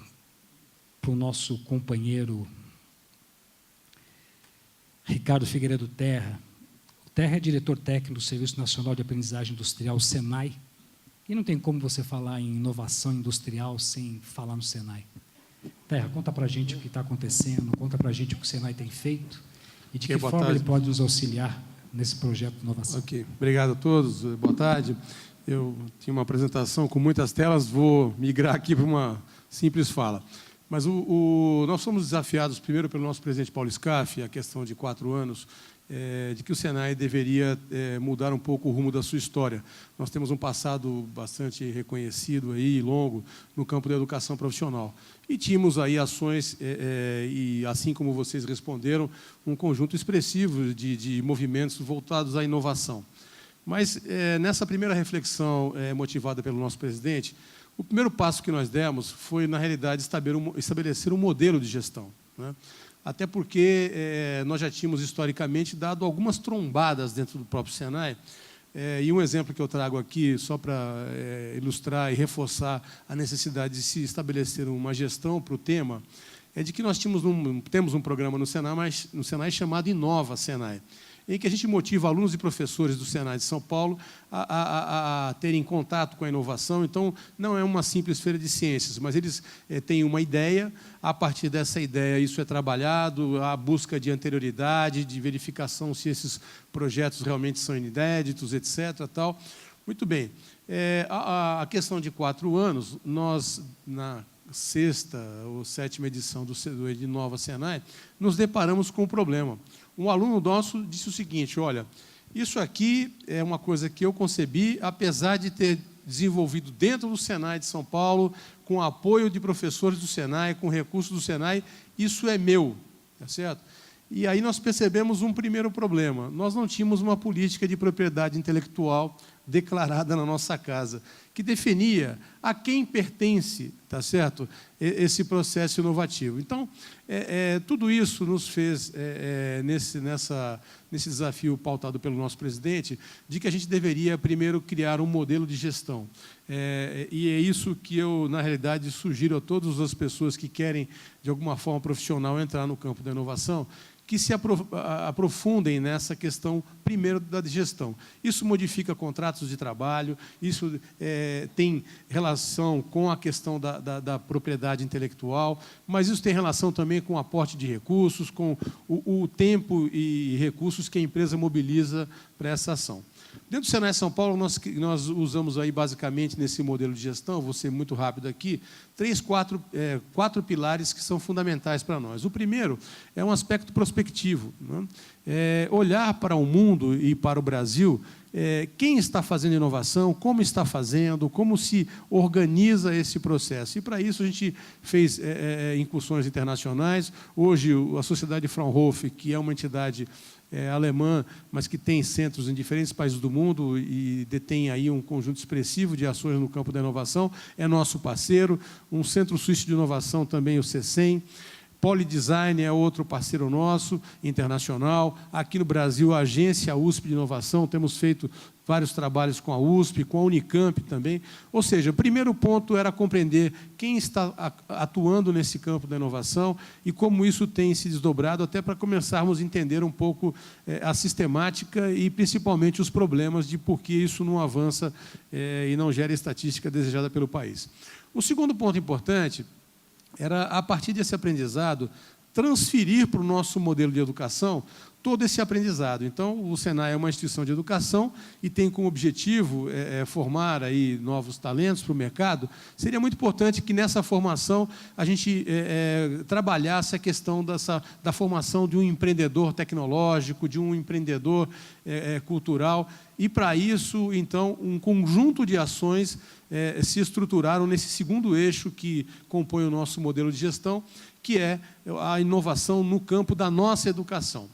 para o nosso companheiro Ricardo Figueiredo Terra. O Terra é diretor técnico do Serviço Nacional de Aprendizagem Industrial, SENAI, e não tem como você falar em inovação industrial sem falar no SENAI. Terra, conta para a gente o que está acontecendo, conta para a gente o que o SENAI tem feito e de que forma ele pode nos auxiliar nesse projeto de inovação. Ok, obrigado a todos, boa tarde. Eu tinha uma apresentação com muitas telas, vou migrar aqui para uma simples fala. Mas nós fomos desafiados, primeiro, pelo nosso presidente Paulo Scaff, a questão de 4 anos, de que o SENAI deveria mudar um pouco o rumo da sua história. Nós temos um passado bastante reconhecido aí, longo, no campo da educação profissional. E tínhamos aí ações, e assim como vocês responderam, um conjunto expressivo de movimentos voltados à inovação. Mas, nessa primeira reflexão motivada pelo nosso presidente, o primeiro passo que nós demos foi, na realidade, estabelecer um modelo de gestão, né? Até porque nós já tínhamos, historicamente, dado algumas trombadas dentro do próprio SENAI. E um exemplo que eu trago aqui, só para ilustrar e reforçar a necessidade de se estabelecer uma gestão para o tema, é de que nós temos um programa no SENAI chamado Inova SENAI, em que a gente motiva alunos e professores do SENAI de São Paulo a terem contato com a inovação. Então, não é uma simples feira de ciências, mas eles têm uma ideia, a partir dessa ideia isso é trabalhado, a busca de anterioridade, de verificação se esses projetos realmente são inéditos, etc. Tal. Muito bem. A questão de 4 anos, nós, na 6ª ou 7ª edição do Inova SENAI, nos deparamos com um problema. Um aluno nosso disse o seguinte: olha, isso aqui é uma coisa que eu concebi, apesar de ter desenvolvido dentro do SENAI de São Paulo, com apoio de professores do SENAI, com recursos do SENAI, isso é meu, tá certo? E aí nós percebemos um primeiro problema: nós não tínhamos uma política de propriedade intelectual declarada na nossa casa, que definia a quem pertence, tá certo, esse processo inovativo. Então, tudo isso nos fez, nesse desafio pautado pelo nosso presidente, de que a gente deveria, primeiro, criar um modelo de gestão. E é isso que eu, na realidade, sugiro a todas as pessoas que querem, de alguma forma profissional, entrar no campo da inovação, que se aprofundem nessa questão, primeiro, da gestão. Isso modifica contratos de trabalho, isso tem relação com a questão da propriedade intelectual, mas isso tem relação também com o aporte de recursos, com o tempo e recursos que a empresa mobiliza para essa ação. Dentro do Senai São Paulo, nós usamos aí, basicamente, nesse modelo de gestão, vou ser muito rápido aqui, quatro pilares que são fundamentais para nós. O primeiro é um aspecto prospectivo, né? Olhar para o mundo e para o Brasil, quem está fazendo inovação, como está fazendo, como se organiza esse processo. E, para isso, a gente fez incursões internacionais. Hoje, a Sociedade Fraunhofer, que é uma entidade alemã, mas que tem centros em diferentes países do mundo e detém aí um conjunto expressivo de ações no campo da inovação, é nosso parceiro. Um centro suíço de inovação também, o CECEM. Polidesign é outro parceiro nosso, internacional. Aqui no Brasil, a Agência USP de Inovação, temos feito vários trabalhos com a USP, com a Unicamp também. Ou seja, o primeiro ponto era compreender quem está atuando nesse campo da inovação e como isso tem se desdobrado, até para começarmos a entender um pouco a sistemática e, principalmente, os problemas de por que isso não avança e não gera a estatística desejada pelo país. O segundo ponto importante era, a partir desse aprendizado, transferir para o nosso modelo de educação todo esse aprendizado. Então, o Senai é uma instituição de educação e tem como objetivo formar aí novos talentos para o mercado. Seria muito importante que, nessa formação, a gente trabalhasse a questão da formação de um empreendedor tecnológico, de um empreendedor cultural. E, para isso, então, um conjunto de ações se estruturaram nesse segundo eixo que compõe o nosso modelo de gestão, que é a inovação no campo da nossa educação.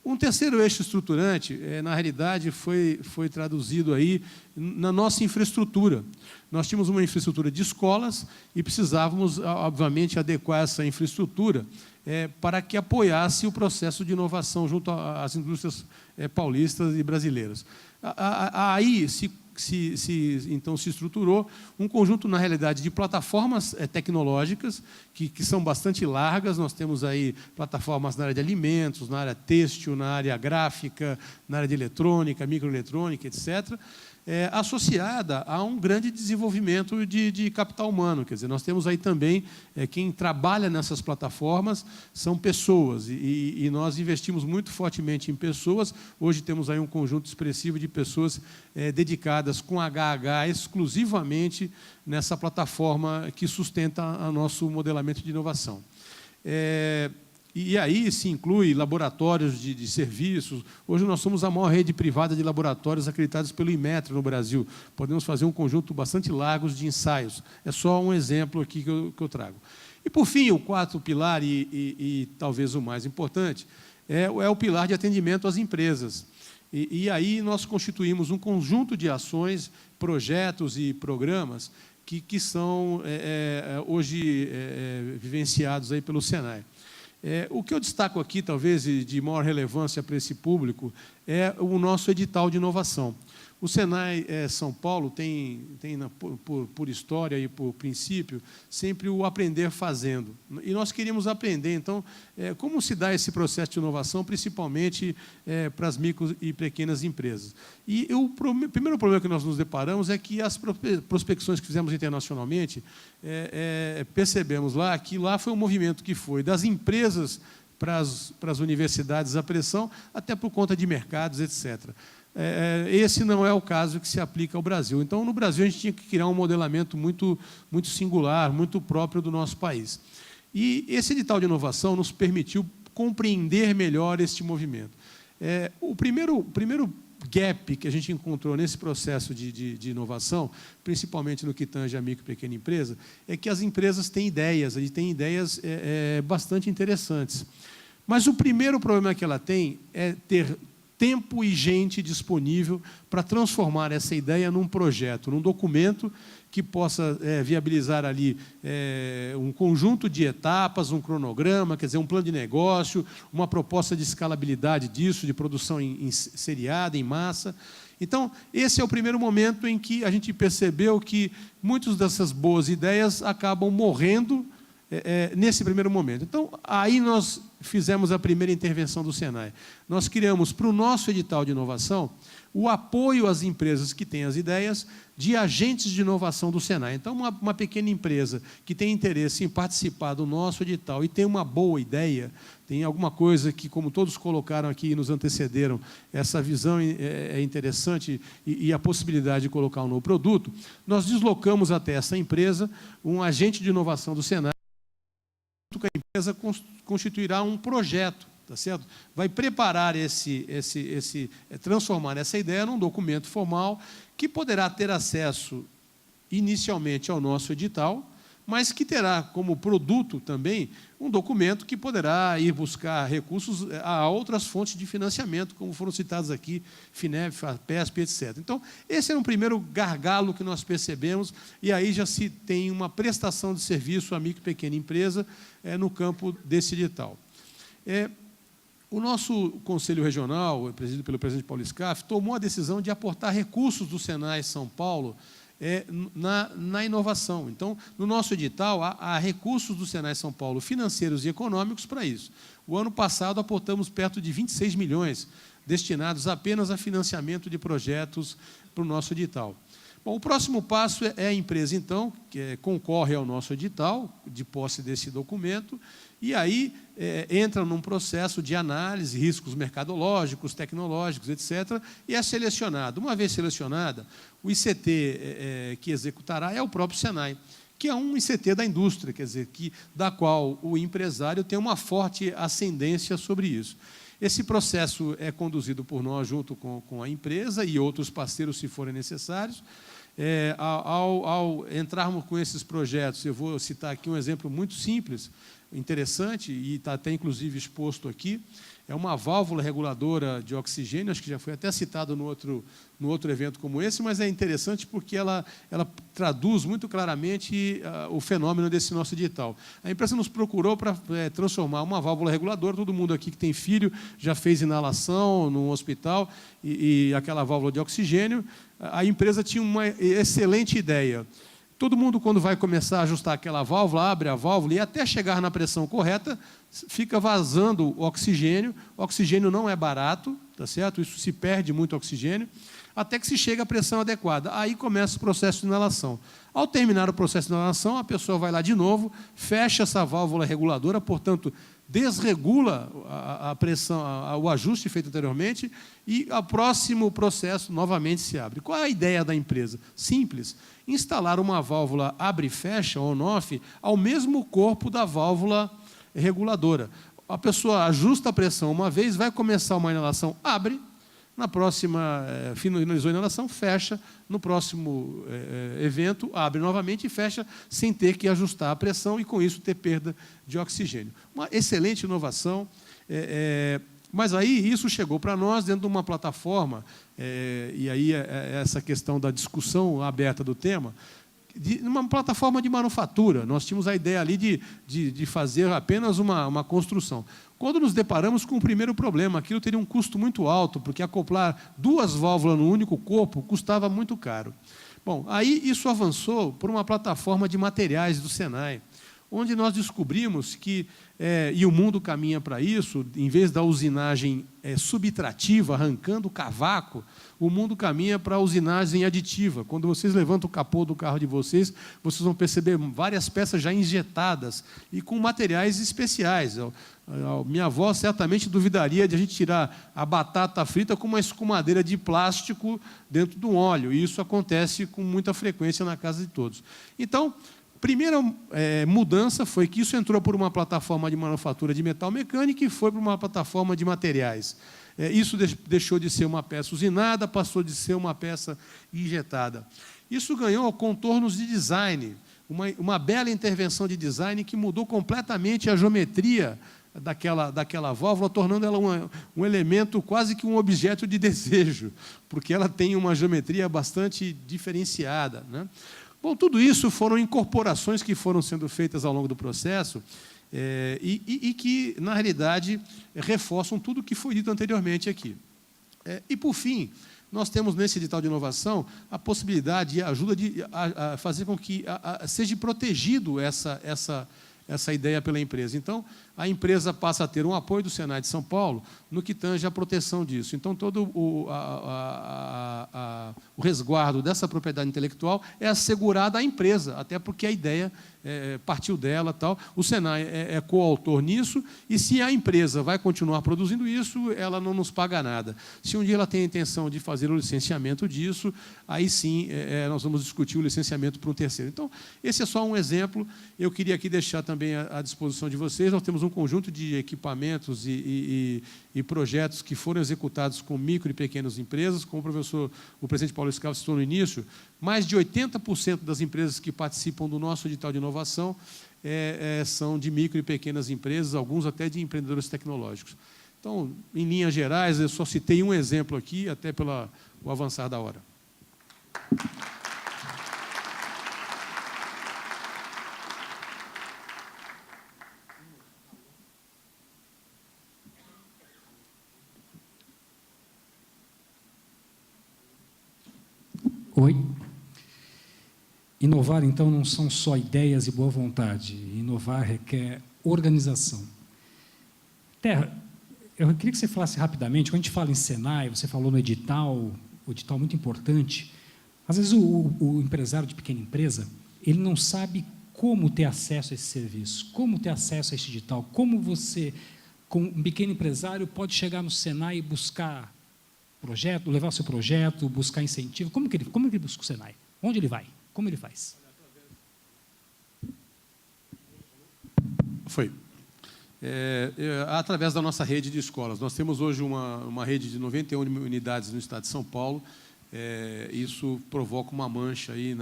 Um terceiro eixo estruturante, na realidade, foi traduzido aí na nossa infraestrutura. Nós tínhamos uma infraestrutura de escolas e precisávamos, obviamente, adequar essa infraestrutura para que apoiasse o processo de inovação junto às indústrias paulistas e brasileiras. Aí então se estruturou um conjunto, na realidade, de plataformas tecnológicas que são bastante largas. Nós temos aí plataformas na área de alimentos, na área têxtil, na área gráfica, na área de eletrônica, microeletrônica, etc., associada a um grande desenvolvimento de capital humano. Quer dizer, nós temos aí também, quem trabalha nessas plataformas são pessoas, e nós investimos muito fortemente em pessoas. Hoje temos aí um conjunto expressivo de pessoas dedicadas com HH exclusivamente nessa plataforma que sustenta o nosso modelamento de inovação. E aí se inclui laboratórios de serviços. Hoje nós somos a maior rede privada de laboratórios acreditados pelo Inmetro no Brasil. Podemos fazer um conjunto bastante largo de ensaios. É só um exemplo aqui que eu trago. E, por fim, o quarto pilar, e talvez o mais importante, é o pilar de atendimento às empresas. E aí nós constituímos um conjunto de ações, projetos e programas que são hoje vivenciados aí pelo Senai. O que eu destaco aqui, talvez, de maior relevância para esse público, é o nosso edital de inovação. O Senai São Paulo tem por história e por princípio, sempre o aprender fazendo. E nós queríamos aprender, então, como se dá esse processo de inovação, principalmente para as micro e pequenas empresas. E o primeiro problema que nós nos deparamos é que as prospecções que fizemos internacionalmente, percebemos lá que lá foi um movimento que foi das empresas para as universidades a pressão, até por conta de mercados, etc. Esse não é o caso que se aplica ao Brasil. Então, no Brasil, a gente tinha que criar um modelamento muito singular, muito próprio do nosso país. E esse edital de inovação nos permitiu compreender melhor este movimento. O primeiro gap que a gente encontrou nesse processo de inovação, principalmente no que tange a micro e pequena empresa, é que as empresas têm ideias, e têm ideias bastante interessantes. Mas o primeiro problema que ela tem é ter tempo e gente disponível para transformar essa ideia num projeto, num documento que possa viabilizar ali um conjunto de etapas, um cronograma, quer dizer, um plano de negócio, uma proposta de escalabilidade disso, de produção em seriada, em massa. Então, esse é o primeiro momento em que a gente percebeu que muitas dessas boas ideias acabam morrendo nesse primeiro momento. Então, aí nós fizemos a primeira intervenção do Senai. Nós criamos, para o nosso edital de inovação, o apoio às empresas que têm as ideias de agentes de inovação do Senai. Então, uma pequena empresa que tem interesse em participar do nosso edital e tem uma boa ideia, tem alguma coisa que, como todos colocaram aqui e nos antecederam, essa visão é interessante e a possibilidade de colocar um novo produto, nós deslocamos até essa empresa um agente de inovação do Senai, que a empresa constituirá um projeto, tá certo? Vai preparar transformar essa ideia num documento formal que poderá ter acesso inicialmente ao nosso edital, mas que terá como produto também um documento que poderá ir buscar recursos a outras fontes de financiamento, como foram citados aqui, FINEP, FAPESP, etc. Então, esse era um primeiro gargalo que nós percebemos, e aí já se tem uma prestação de serviço à micro e pequena empresa no campo desse edital. O nosso Conselho Regional, presidido pelo presidente Paulo Scaff, tomou a decisão de aportar recursos do Senai São Paulo na inovação. Então, no nosso edital, há recursos do Senai São Paulo financeiros e econômicos para isso. O ano passado, aportamos perto de 26 milhões destinados apenas a financiamento de projetos para o nosso edital. Bom, o próximo passo é a empresa, então, que concorre ao nosso edital, de posse desse documento, e aí entra num processo de análise, riscos mercadológicos, tecnológicos, etc., e é selecionado. Uma vez selecionada, o ICT que executará é o próprio Senai, que é um ICT da indústria, quer dizer, da qual o empresário tem uma forte ascendência sobre isso. Esse processo é conduzido por nós junto com a empresa e outros parceiros, se forem necessários. Ao entrarmos com esses projetos, eu vou citar aqui um exemplo muito simples, interessante, e está até inclusive exposto aqui, é uma válvula reguladora de oxigênio, acho que já foi até citado no outro evento como esse, mas é interessante porque ela traduz muito claramente o fenômeno desse nosso edital. A empresa nos procurou para transformar uma válvula reguladora, todo mundo aqui que tem filho já fez inalação no hospital, e aquela válvula de oxigênio, a empresa tinha uma excelente ideia. Todo mundo, quando vai começar a ajustar aquela válvula, abre a válvula e até chegar na pressão correta, fica vazando o oxigênio. O oxigênio não é barato, tá certo? Isso se perde muito oxigênio, até que se chega à pressão adequada. Aí começa o processo de inalação. Ao terminar o processo de inalação, a pessoa vai lá de novo, fecha essa válvula reguladora, portanto, desregula a pressão, o ajuste feito anteriormente, e o próximo processo novamente se abre. Qual é a ideia da empresa? Simples. Instalar uma válvula abre e fecha, on-off, ao mesmo corpo da válvula reguladora. A pessoa ajusta a pressão uma vez, vai começar uma inalação, abre, na próxima, finalizou a inalação, fecha, no próximo evento, abre novamente e fecha, sem ter que ajustar a pressão e, com isso, ter perda de oxigênio. Uma excelente inovação, mas aí isso chegou para nós dentro de uma plataforma, e aí essa questão da discussão aberta do tema, uma plataforma de manufatura. Nós tínhamos a ideia ali de fazer apenas uma construção. Quando nos deparamos com o primeiro problema, aquilo teria um custo muito alto, porque acoplar duas válvulas no único corpo custava muito caro. Bom, aí isso avançou por uma plataforma de materiais do Senai, onde nós descobrimos que, e o mundo caminha para isso, em vez da usinagem subtrativa, arrancando o cavaco, o mundo caminha para a usinagem aditiva. Quando vocês levantam o capô do carro de vocês, vocês vão perceber várias peças já injetadas e com materiais especiais. Minha avó certamente duvidaria de a gente tirar a batata frita com uma escumadeira de plástico dentro do óleo, e isso acontece com muita frequência na casa de todos. Então, primeira mudança foi que isso entrou por uma plataforma de manufatura de metal mecânico e foi para uma plataforma de materiais. Isso deixou de ser uma peça usinada, passou de ser uma peça injetada. Isso ganhou contornos de design, uma bela intervenção de design que mudou completamente a geometria daquela válvula, tornando ela um elemento, quase que um objeto de desejo, porque ela tem uma geometria bastante diferenciada, né? Bom, tudo isso foram incorporações que foram sendo feitas ao longo do processo e que, na realidade, reforçam tudo o que foi dito anteriormente aqui. E, por fim, nós temos nesse edital de inovação a possibilidade e a ajuda de fazer com que seja protegido essa ideia pela empresa. Então, a empresa passa a ter um apoio do Senai de São Paulo no que tange à proteção disso. Então, todo o resguardo dessa propriedade intelectual é assegurado à empresa, até porque a ideia partiu dela. Tal. O Senai é coautor nisso, e se a empresa vai continuar produzindo isso, ela não nos paga nada. Se um dia ela tem a intenção de fazer o licenciamento disso, aí sim nós vamos discutir o licenciamento para um terceiro. Então, esse é só um exemplo. Eu queria aqui deixar também à disposição de vocês. Nós temos um conjunto de equipamentos e projetos que foram executados com micro e pequenas empresas. Como o presidente Paulo Scaff citou no início, mais de 80% das empresas que participam do nosso edital de inovação são de micro e pequenas empresas, alguns até de empreendedores tecnológicos. Então, em linhas gerais, eu só citei um exemplo aqui, até pelo avançar da hora. Oi. Inovar, então, não são só ideias e boa vontade. Inovar requer organização. Terra, eu queria que você falasse rapidamente, quando a gente fala em Senai, você falou no edital, o edital muito importante, às vezes o empresário de pequena empresa, ele não sabe como ter acesso a esse serviço, como ter acesso a esse edital, como você, como um pequeno empresário, pode chegar no Senai e buscar projeto, levar o seu projeto, buscar incentivo. Como que ele busca o Senai? Onde ele vai? Como ele faz? Foi. Através da nossa rede de escolas. Nós temos hoje uma rede de 91 unidades no estado de São Paulo. Isso provoca uma mancha aí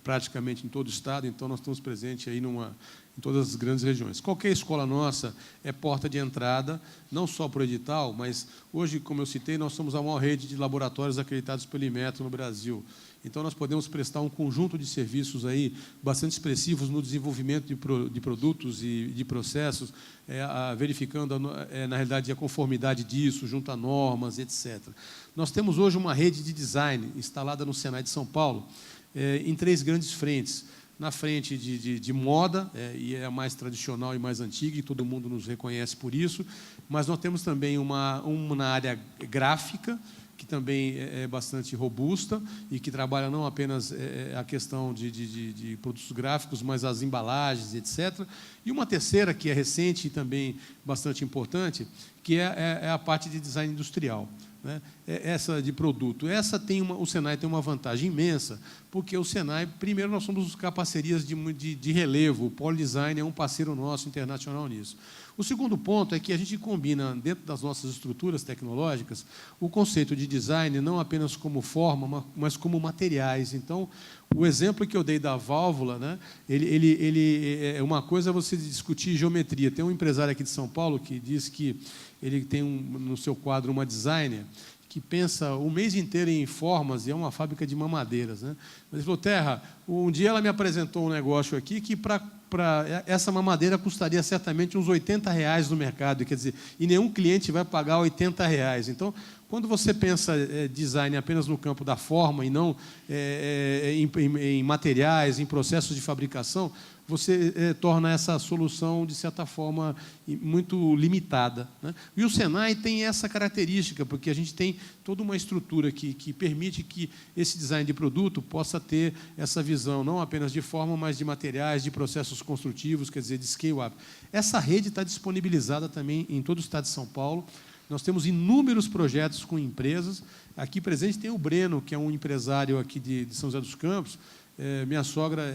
praticamente em todo o estado, então nós estamos presentes aí em todas as grandes regiões. Qualquer escola nossa é porta de entrada, não só para o edital, mas hoje, como eu citei, nós somos a maior rede de laboratórios acreditados pelo Inmetro no Brasil. Então, nós podemos prestar um conjunto de serviços aí bastante expressivos no desenvolvimento de produtos e de processos, verificando, na realidade, a conformidade disso, junto a normas, etc. Nós temos hoje uma rede de design instalada no Senai de São Paulo, em 3 grandes frentes. Na frente de moda, e é a mais tradicional e mais antiga, e todo mundo nos reconhece por isso, mas nós temos também uma na área gráfica, que também é bastante robusta e que trabalha não apenas a questão de produtos gráficos, mas as embalagens, etc. E uma terceira, que é recente e também bastante importante, que é a parte de design industrial, né? Essa de produto. O Senai tem uma vantagem imensa, porque o Senai, primeiro, nós somos buscar parcerias de relevo. O Polidesign é um parceiro nosso internacional nisso. O segundo ponto é que a gente combina, dentro das nossas estruturas tecnológicas, o conceito de design não apenas como forma, mas como materiais. Então, o exemplo que eu dei da válvula, né, uma coisa é você discutir geometria. Tem um empresário aqui de São Paulo que diz que ele tem no seu quadro uma designer que pensa o mês inteiro em formas, e é uma fábrica de mamadeiras, né? Mas ele falou, Terra, um dia ela me apresentou um negócio aqui que para essa mamadeira custaria certamente uns R$80 no mercado, quer dizer, e nenhum cliente vai pagar R$80. Então, quando você pensa design apenas no campo da forma e não em materiais, em processos de fabricação, você torna essa solução, de certa forma, muito limitada, né? E o Senai tem essa característica, porque a gente tem toda uma estrutura que permite que esse design de produto possa ter essa visão, não apenas de forma, mas de materiais, de processos construtivos, quer dizer, de scale-up. Essa rede está disponibilizada também em todo o estado de São Paulo. Nós temos inúmeros projetos com empresas. Aqui presente tem o Breno, que é um empresário aqui de São José dos Campos. Minha sogra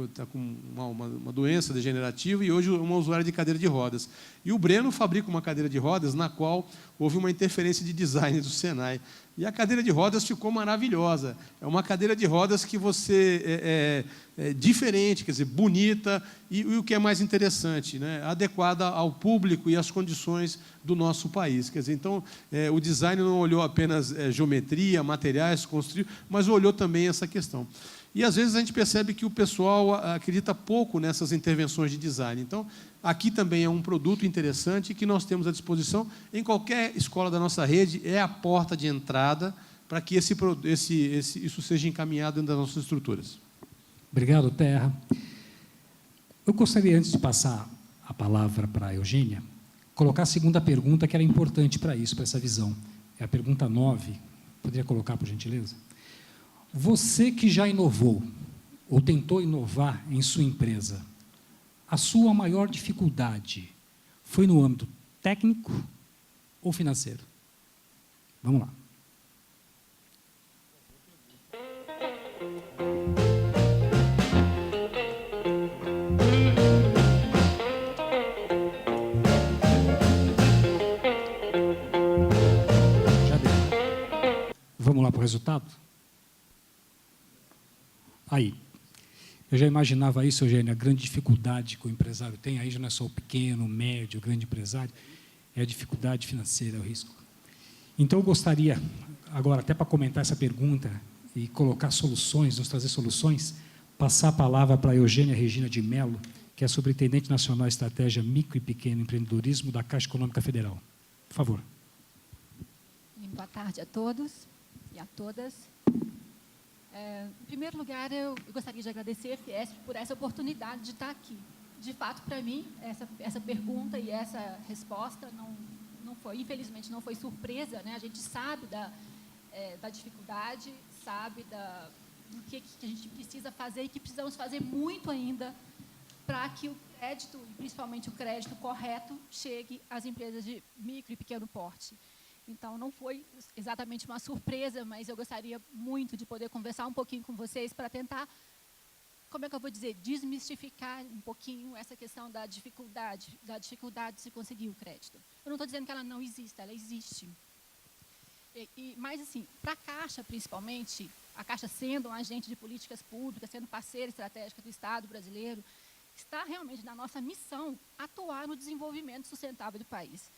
está com uma doença degenerativa e hoje é uma usuária de cadeira de rodas. E o Breno fabrica uma cadeira de rodas na qual houve uma interferência de design do Senai. E a cadeira de rodas ficou maravilhosa. É uma cadeira de rodas que você é diferente, quer dizer, bonita e o que é mais interessante, né, adequada ao público e às condições do nosso país. Quer dizer, então, o design não olhou apenas geometria, materiais, construir, mas olhou também essa questão. E, às vezes, a gente percebe que o pessoal acredita pouco nessas intervenções de design. Então, aqui também é um produto interessante que nós temos à disposição. Em qualquer escola da nossa rede, é a porta de entrada para que isso seja encaminhado dentro das nossas estruturas. Obrigado, Terra. Eu gostaria, antes de passar a palavra para a Eugênia, colocar a segunda pergunta, que era importante para isso, para essa visão. É a pergunta 9. Poderia colocar, por gentileza? Você que já inovou, ou tentou inovar em sua empresa, a sua maior dificuldade foi no âmbito técnico ou financeiro? Vamos lá. Já deu. Vamos lá para o resultado? Aí, eu já imaginava isso, Eugênia, a grande dificuldade que o empresário tem, aí já não é só o pequeno, o médio, o grande empresário, é a dificuldade financeira, é o risco. Então, eu gostaria, agora, até para comentar essa pergunta e colocar soluções, nos trazer soluções, passar a palavra para a Eugênia Regina de Mello, que é Superintendente Nacional de Estratégia Micro e Pequeno Empreendedorismo da Caixa Econômica Federal. Por favor. Boa tarde a todos e a todas. Em primeiro lugar, eu gostaria de agradecer por essa oportunidade de estar aqui. De fato, para mim, essa pergunta e essa resposta não foi, infelizmente, não foi surpresa, né? A gente sabe da dificuldade, sabe do que a gente precisa fazer e que precisamos fazer muito ainda para que o crédito, e principalmente o crédito correto, chegue às empresas de micro e pequeno porte. Então, não foi exatamente uma surpresa, mas eu gostaria muito de poder conversar um pouquinho com vocês para tentar, como é que eu vou dizer, desmistificar um pouquinho essa questão da dificuldade de se conseguir o crédito. Eu não estou dizendo que ela não existe, ela existe. Mas, assim, para a Caixa, principalmente, a Caixa sendo um agente de políticas públicas, sendo parceira estratégica do Estado brasileiro, está realmente na nossa missão atuar no desenvolvimento sustentável do país.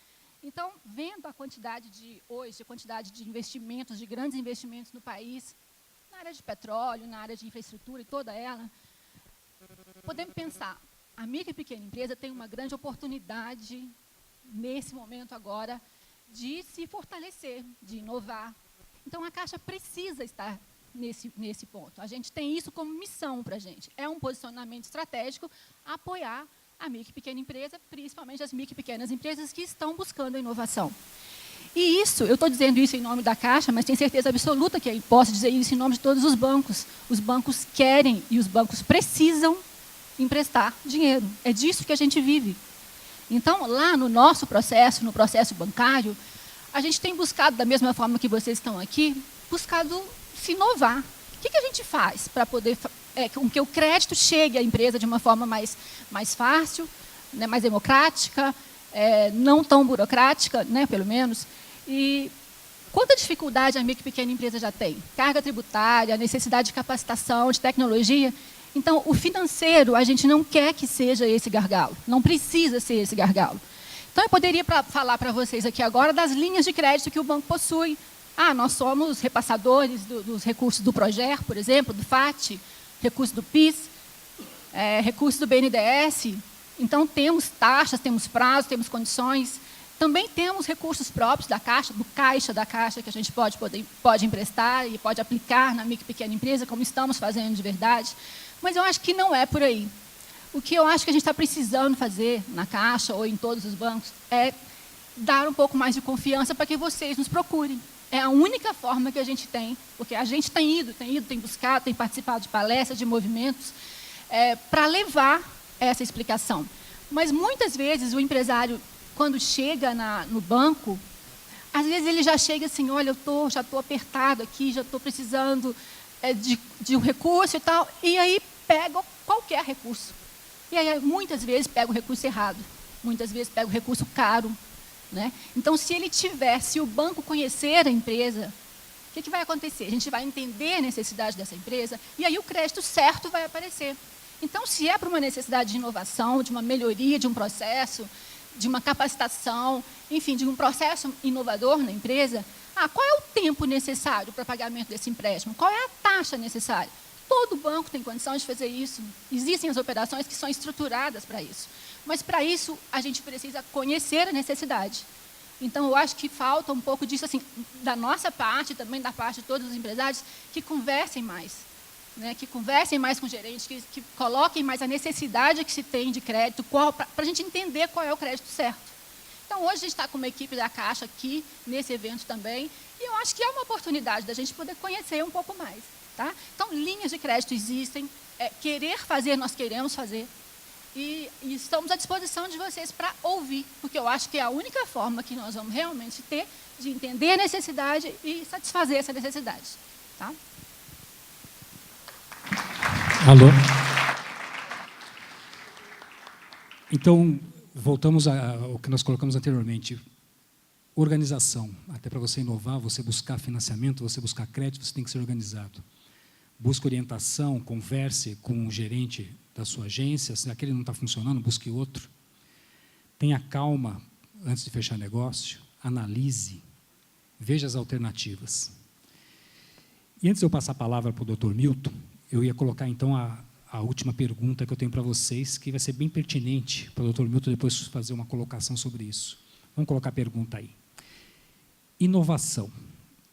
Então, vendo a quantidade de investimentos, de grandes investimentos no país, na área de petróleo, na área de infraestrutura e toda ela, podemos pensar, a micro e pequena empresa tem uma grande oportunidade, nesse momento agora, de se fortalecer, de inovar. Então, a Caixa precisa estar nesse ponto. A gente tem isso como missão para a gente. É um posicionamento estratégico apoiar a micro e pequena empresa, principalmente as micro e pequenas empresas que estão buscando a inovação. E isso, eu estou dizendo isso em nome da Caixa, mas tenho certeza absoluta que eu posso dizer isso em nome de todos os bancos. Os bancos querem e os bancos precisam emprestar dinheiro. É disso que a gente vive. Então, lá no nosso processo, no processo bancário, a gente tem buscado, da mesma forma que vocês estão aqui, buscado se inovar. O que a gente faz para poder com que o crédito chegue à empresa de uma forma mais fácil, né, mais democrática, não tão burocrática, né, pelo menos. E quanta dificuldade a micro e pequena empresa já tem? Carga tributária, necessidade de capacitação, de tecnologia. Então, o financeiro, a gente não quer que seja esse gargalo, não precisa ser esse gargalo. Então, eu poderia falar para vocês aqui agora das linhas de crédito que o banco possui. Nós somos repassadores dos recursos do Proger, por exemplo, do FAT, recursos do PIS, recursos do BNDES. Então, temos taxas, temos prazos, temos condições. Também temos recursos próprios da Caixa, do caixa da Caixa, que a gente pode emprestar e pode aplicar na micro e pequena empresa, como estamos fazendo de verdade. Mas eu acho que não é por aí. O que eu acho que a gente está precisando fazer na Caixa ou em todos os bancos é dar um pouco mais de confiança para que vocês nos procurem. É a única forma que a gente tem, porque a gente tem buscado, tem participado de palestras, de movimentos, para levar essa explicação. Mas, muitas vezes, o empresário, quando chega no banco, às vezes ele já chega assim, olha, eu já estou apertado aqui, já estou precisando de um recurso e tal, e aí pega qualquer recurso. E aí, muitas vezes, pega o recurso errado, muitas vezes pega o recurso caro. Né? Então, se o banco conhecer a empresa, o que vai acontecer? A gente vai entender a necessidade dessa empresa e aí o crédito certo vai aparecer. Então, se é para uma necessidade de inovação, de uma melhoria de um processo, de uma capacitação, enfim, de um processo inovador na empresa, qual é o tempo necessário para pagamento desse empréstimo? Qual é a taxa necessária? Todo banco tem condição de fazer isso. Existem as operações que são estruturadas para isso. Mas, para isso, a gente precisa conhecer a necessidade. Então, eu acho que falta um pouco disso, assim, da nossa parte, também da parte de todos os empresários, que conversem mais. Né, que conversem mais com o gerente, que coloquem mais a necessidade que se tem de crédito, para a gente entender qual é o crédito certo. Então, hoje a gente está com uma equipe da Caixa aqui, nesse evento também, e eu acho que é uma oportunidade da gente poder conhecer um pouco mais. Tá? Então, linhas de crédito existem, querer fazer, nós queremos fazer, e estamos à disposição de vocês para ouvir, porque eu acho que é a única forma que nós vamos realmente ter de entender a necessidade e satisfazer essa necessidade. Tá? Alô? Então, voltamos ao que nós colocamos anteriormente. Organização. Até para você inovar, você buscar financiamento, você buscar crédito, você tem que ser organizado. Busque orientação, converse com o gerente da sua agência. Se aquele não está funcionando, busque outro. Tenha calma antes de fechar negócio. Analise. Veja as alternativas. E antes de eu passar a palavra para o Dr. Milton, eu ia colocar, então, a última pergunta que eu tenho para vocês, que vai ser bem pertinente para o Dr. Milton depois fazer uma colocação sobre isso. Vamos colocar a pergunta aí. Inovação.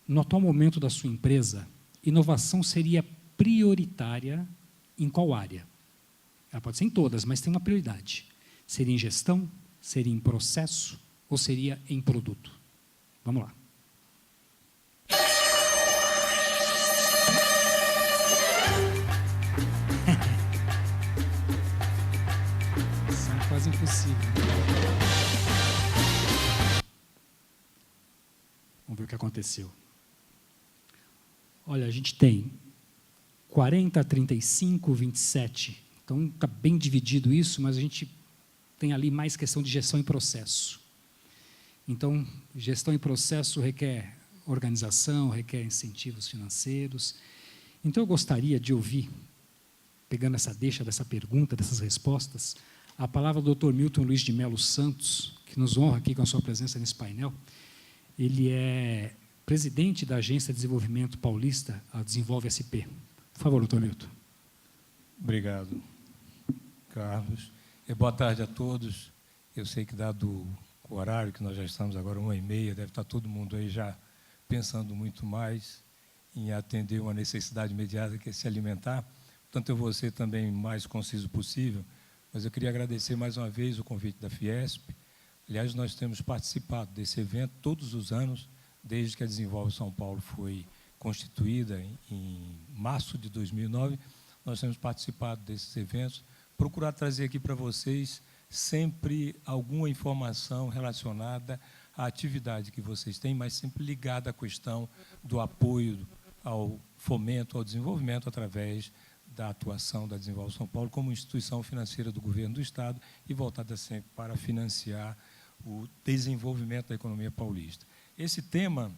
No atual momento da sua empresa, inovação seria prioritária em qual área? Ela pode ser em todas, mas tem uma prioridade. Seria em gestão? Seria em processo? Ou seria em produto? Vamos lá. Isso é quase impossível. Vamos ver o que aconteceu. Olha, a gente tem 40, 35, 27. Então, está bem dividido isso, mas a gente tem ali mais questão de gestão e processo. Então, gestão e processo requer organização, requer incentivos financeiros. Então, eu gostaria de ouvir, pegando essa deixa dessa pergunta, dessas respostas, a palavra do Dr. Milton Luiz de Melo Santos, que nos honra aqui com a sua presença nesse painel. Ele é presidente da Agência de Desenvolvimento Paulista, a Desenvolve SP. Por favor, doutor Milton. Obrigado, Carlos. Boa tarde a todos. Eu sei que, dado o horário, que nós já estamos agora 1h30, deve estar todo mundo aí já pensando muito mais em atender uma necessidade imediata, que é se alimentar. Portanto, eu vou ser também o mais conciso possível, mas eu queria agradecer mais uma vez o convite da Fiesp. Aliás, nós temos participado desse evento todos os anos, desde que a Desenvolve São Paulo foi constituída em março de 2009, nós temos participado desses eventos, procurar trazer aqui para vocês sempre alguma informação relacionada à atividade que vocês têm, mas sempre ligada à questão do apoio ao fomento, ao desenvolvimento, através da atuação da Desenvolve São Paulo como instituição financeira do governo do Estado e voltada sempre para financiar o desenvolvimento da economia paulista. Esse tema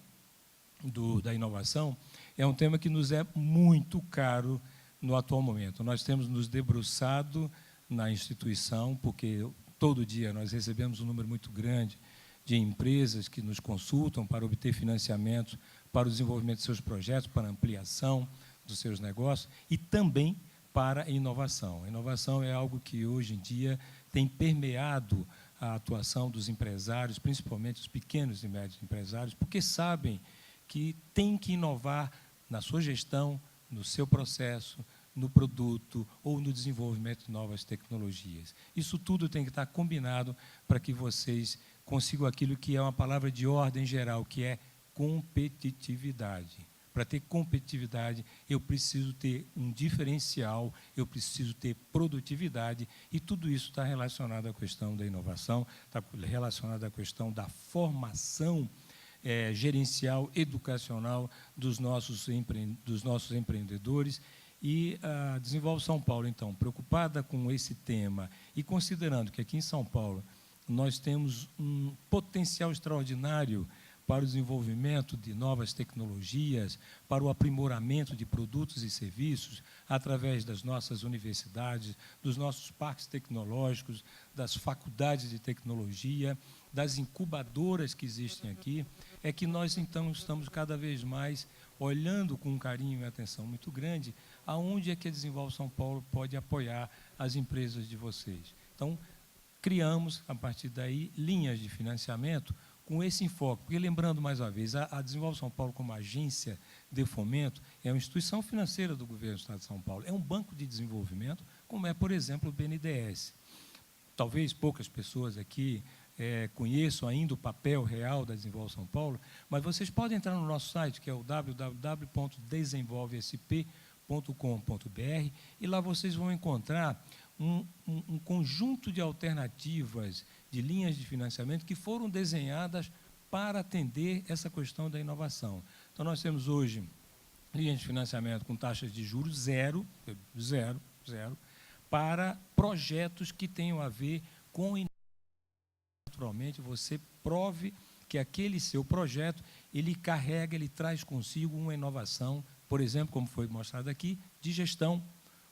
da inovação é um tema que nos é muito caro no atual momento. Nós temos nos debruçado na instituição, porque todo dia nós recebemos um número muito grande de empresas que nos consultam para obter financiamento para o desenvolvimento de seus projetos, para a ampliação dos seus negócios e também para a inovação. A inovação é algo que, hoje em dia, tem permeado a atuação dos empresários, principalmente os pequenos e médios empresários, porque sabem que tem que inovar na sua gestão, no seu processo, no produto ou no desenvolvimento de novas tecnologias. Isso tudo tem que estar combinado para que vocês consigam aquilo que é uma palavra de ordem geral, que é competitividade. Para ter competitividade, eu preciso ter um diferencial, eu preciso ter produtividade, e tudo isso está relacionado à questão da inovação, está relacionado à questão da formação gerencial, educacional dos nossos empreendedores. E a Desenvolve São Paulo, então, preocupada com esse tema e considerando que aqui em São Paulo nós temos um potencial extraordinário para o desenvolvimento de novas tecnologias, para o aprimoramento de produtos e serviços, através das nossas universidades, dos nossos parques tecnológicos, das faculdades de tecnologia, das incubadoras que existem aqui, é que nós, então, estamos cada vez mais olhando com um carinho e atenção muito grande aonde é que a Desenvolve São Paulo pode apoiar as empresas de vocês. Então, criamos, a partir daí, linhas de financiamento com esse enfoque. Porque, lembrando mais uma vez, a Desenvolve São Paulo, como agência de fomento, é uma instituição financeira do governo do Estado de São Paulo, é um banco de desenvolvimento, como é, por exemplo, o BNDES. Talvez poucas pessoas aqui conheçam ainda o papel real da Desenvolve São Paulo, mas vocês podem entrar no nosso site, que é o www.desenvolvesp.com.br, e lá vocês vão encontrar um conjunto de alternativas, de linhas de financiamento que foram desenhadas para atender essa questão da inovação. Então, nós temos hoje linhas de financiamento com taxas de juros zero, para projetos que tenham a ver com inovação. Naturalmente, você prove que aquele seu projeto, ele carrega, ele traz consigo uma inovação, por exemplo, como foi mostrado aqui, de gestão,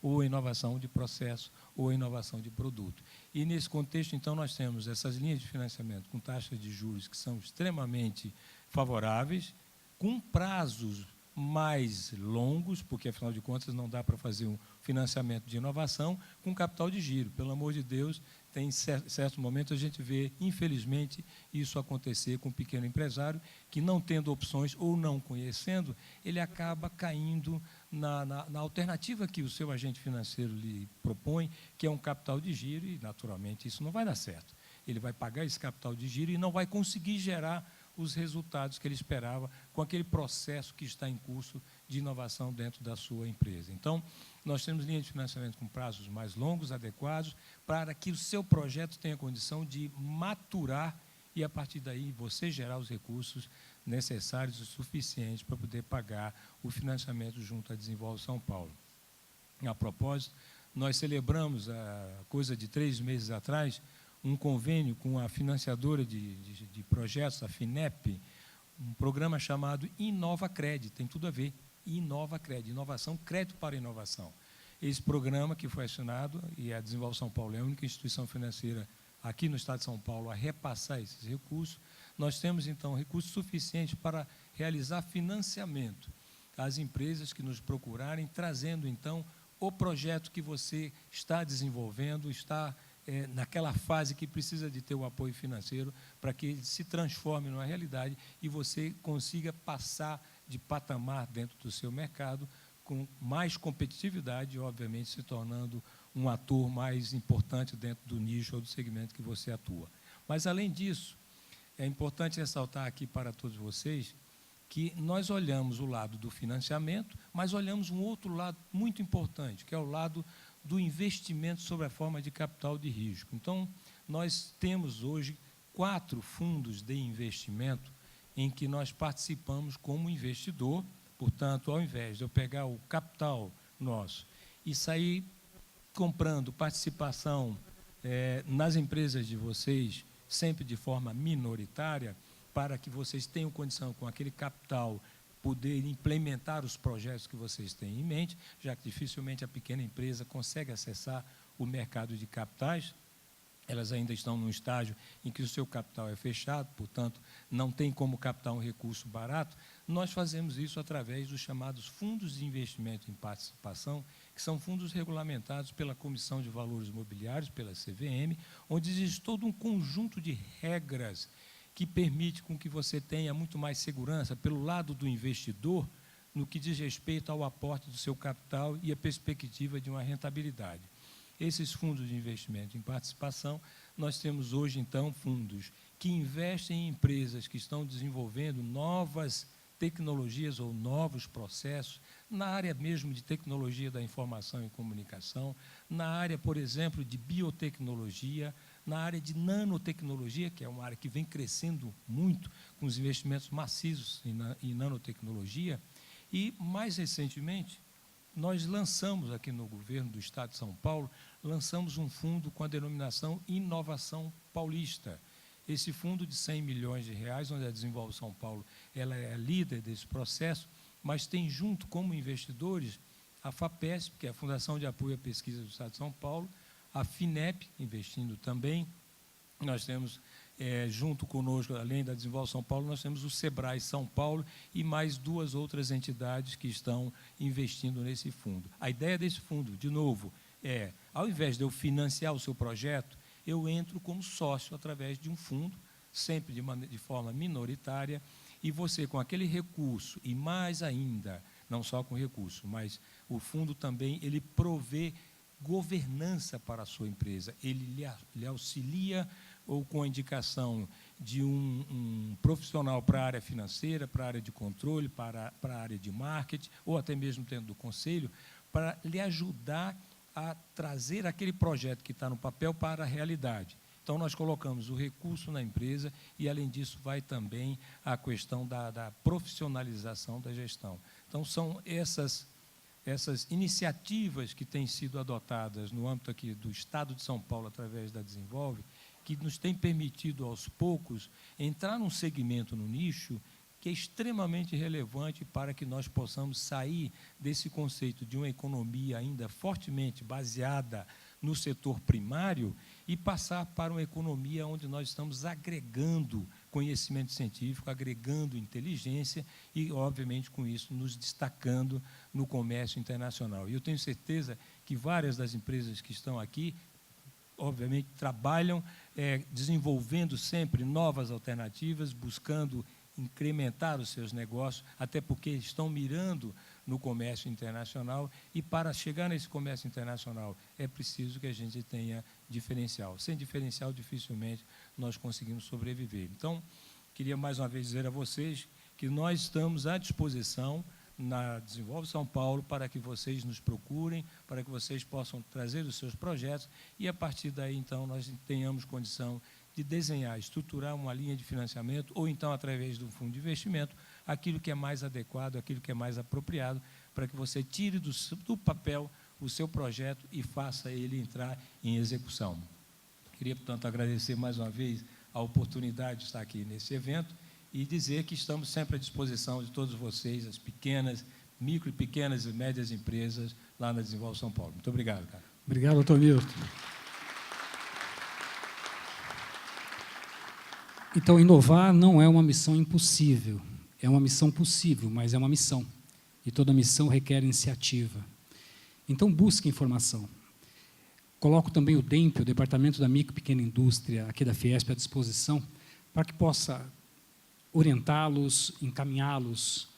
ou inovação de processo, ou inovação de produto. E, nesse contexto, então, nós temos essas linhas de financiamento com taxas de juros que são extremamente favoráveis, com prazos mais longos, porque, afinal de contas, não dá para fazer um financiamento de inovação com capital de giro. Pelo amor de Deus, tem certo momento a gente vê, infelizmente, isso acontecer com o pequeno empresário, que, não tendo opções ou não conhecendo, ele acaba caindo na alternativa que o seu agente financeiro lhe propõe, que é um capital de giro, e, naturalmente, isso não vai dar certo. Ele vai pagar esse capital de giro e não vai conseguir gerar os resultados que ele esperava com aquele processo que está em curso de inovação dentro da sua empresa. Então, nós temos linhas de financiamento com prazos mais longos, adequados, para que o seu projeto tenha condição de maturar e, a partir daí, você gerar os recursos necessários e suficientes para poder pagar o financiamento junto à Desenvolve São Paulo. A propósito, nós celebramos, há coisa de 3 meses atrás, um convênio com a financiadora de projetos, a FINEP, um programa chamado InovaCred, tem tudo a ver, InovaCred, inovação, crédito para inovação. Esse programa que foi assinado, e a Desenvolve São Paulo é a única instituição financeira aqui no Estado de São Paulo a repassar esses recursos, nós temos, então, recursos suficientes para realizar financiamento às empresas que nos procurarem, trazendo, então, o projeto que você está desenvolvendo, está naquela fase que precisa de ter o apoio financeiro para que ele se transforme numa realidade e você consiga passar de patamar dentro do seu mercado com mais competitividade e, obviamente, se tornando um ator mais importante dentro do nicho ou do segmento que você atua. Mas, além disso, é importante ressaltar aqui para todos vocês que nós olhamos o lado do financiamento, mas olhamos um outro lado muito importante, que é o lado do investimento sob a forma de capital de risco. Então, nós temos hoje 4 fundos de investimento em que nós participamos como investidor. Portanto, ao invés de eu pegar o capital nosso e sair comprando participação nas empresas de vocês, sempre de forma minoritária, para que vocês tenham condição, com aquele capital, poder implementar os projetos que vocês têm em mente, já que dificilmente a pequena empresa consegue acessar o mercado de capitais. Elas ainda estão num estágio em que o seu capital é fechado, portanto, não tem como captar um recurso barato. Nós fazemos isso através dos chamados fundos de investimento em participação, que são fundos regulamentados pela Comissão de Valores Mobiliários, pela CVM, onde existe todo um conjunto de regras que permite com que você tenha muito mais segurança pelo lado do investidor no que diz respeito ao aporte do seu capital e a perspectiva de uma rentabilidade. Esses fundos de investimento em participação, nós temos hoje, então, fundos que investem em empresas que estão desenvolvendo novas tecnologias ou novos processos, na área mesmo de tecnologia da informação e comunicação, na área, por exemplo, de biotecnologia, na área de nanotecnologia, que é uma área que vem crescendo muito, com os investimentos maciços em nanotecnologia. E, mais recentemente, nós lançamos aqui no governo do Estado de São Paulo, lançamos um fundo com a denominação Inovação Paulista. esse fundo de 100 milhões de reais, onde a Desenvolve São Paulo ela é a líder desse processo, mas tem junto como investidores a FAPESP, que é a Fundação de Apoio à Pesquisa do Estado de São Paulo, a FINEP, investindo também. Nós temos, junto conosco, além da Desenvolve São Paulo, nós temos o SEBRAE São Paulo e mais 2 outras entidades que estão investindo nesse fundo. A ideia desse fundo, de novo, ao invés de eu financiar o seu projeto, eu entro como sócio através de um fundo, sempre de forma minoritária, e você, com aquele recurso, e mais ainda, não só com recurso, mas o fundo também, ele provê governança para a sua empresa, ele lhe auxilia ou com a indicação de um profissional para a área financeira, para a área de controle, para a área de marketing, ou até mesmo dentro do conselho, para lhe ajudar a trazer aquele projeto que está no papel para a realidade. Então, nós colocamos o recurso na empresa e, além disso, vai também a questão da profissionalização da gestão. Então, são essas iniciativas que têm sido adotadas no âmbito aqui do Estado de São Paulo, através da Desenvolve, que nos tem permitido, aos poucos, entrar num segmento, no nicho, que é extremamente relevante para que nós possamos sair desse conceito de uma economia ainda fortemente baseada no setor primário e passar para uma economia onde nós estamos agregando conhecimento científico, agregando inteligência e, obviamente, com isso, nos destacando no comércio internacional. E eu tenho certeza que várias das empresas que estão aqui, obviamente, trabalham desenvolvendo sempre novas alternativas, buscando incrementar os seus negócios, até porque estão mirando no comércio internacional, e para chegar nesse comércio internacional é preciso que a gente tenha diferencial. Sem diferencial, dificilmente nós conseguimos sobreviver. Então, queria mais uma vez dizer a vocês que nós estamos à disposição na Desenvolve São Paulo para que vocês nos procurem, para que vocês possam trazer os seus projetos e, a partir daí, então, nós tenhamos condição de desenhar, estruturar uma linha de financiamento ou, então, através de um fundo de investimento, aquilo que é mais adequado, aquilo que é mais apropriado, para que você tire do papel o seu projeto e faça ele entrar em execução. Queria, portanto, agradecer mais uma vez a oportunidade de estar aqui nesse evento e dizer que estamos sempre à disposição de todos vocês, as pequenas, micro e pequenas e médias empresas lá na Desenvolve São Paulo. Muito obrigado, cara. Obrigado, doutor Milton. Então, inovar não é uma missão impossível, é uma missão possível, mas é uma missão. E toda missão requer iniciativa. Então, busque informação. Coloco também o DEMP, o Departamento da Micro e Pequena Indústria, aqui da Fiesp, à disposição, para que possa orientá-los, encaminhá-los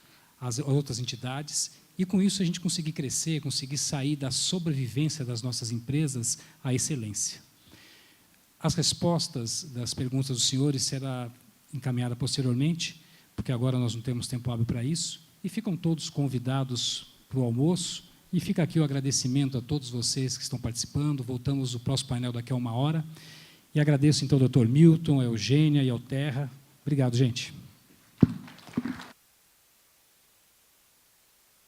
às outras entidades, e com isso a gente conseguir crescer, conseguir sair da sobrevivência das nossas empresas à excelência. As respostas das perguntas dos senhores serão encaminhadas posteriormente, porque agora nós não temos tempo hábil para isso, e ficam todos convidados para o almoço, e fica aqui o agradecimento a todos vocês que estão participando. Voltamos ao próximo painel daqui a 1 hora, e agradeço então ao doutor Milton, a Eugênia e ao Terra. Obrigado, gente.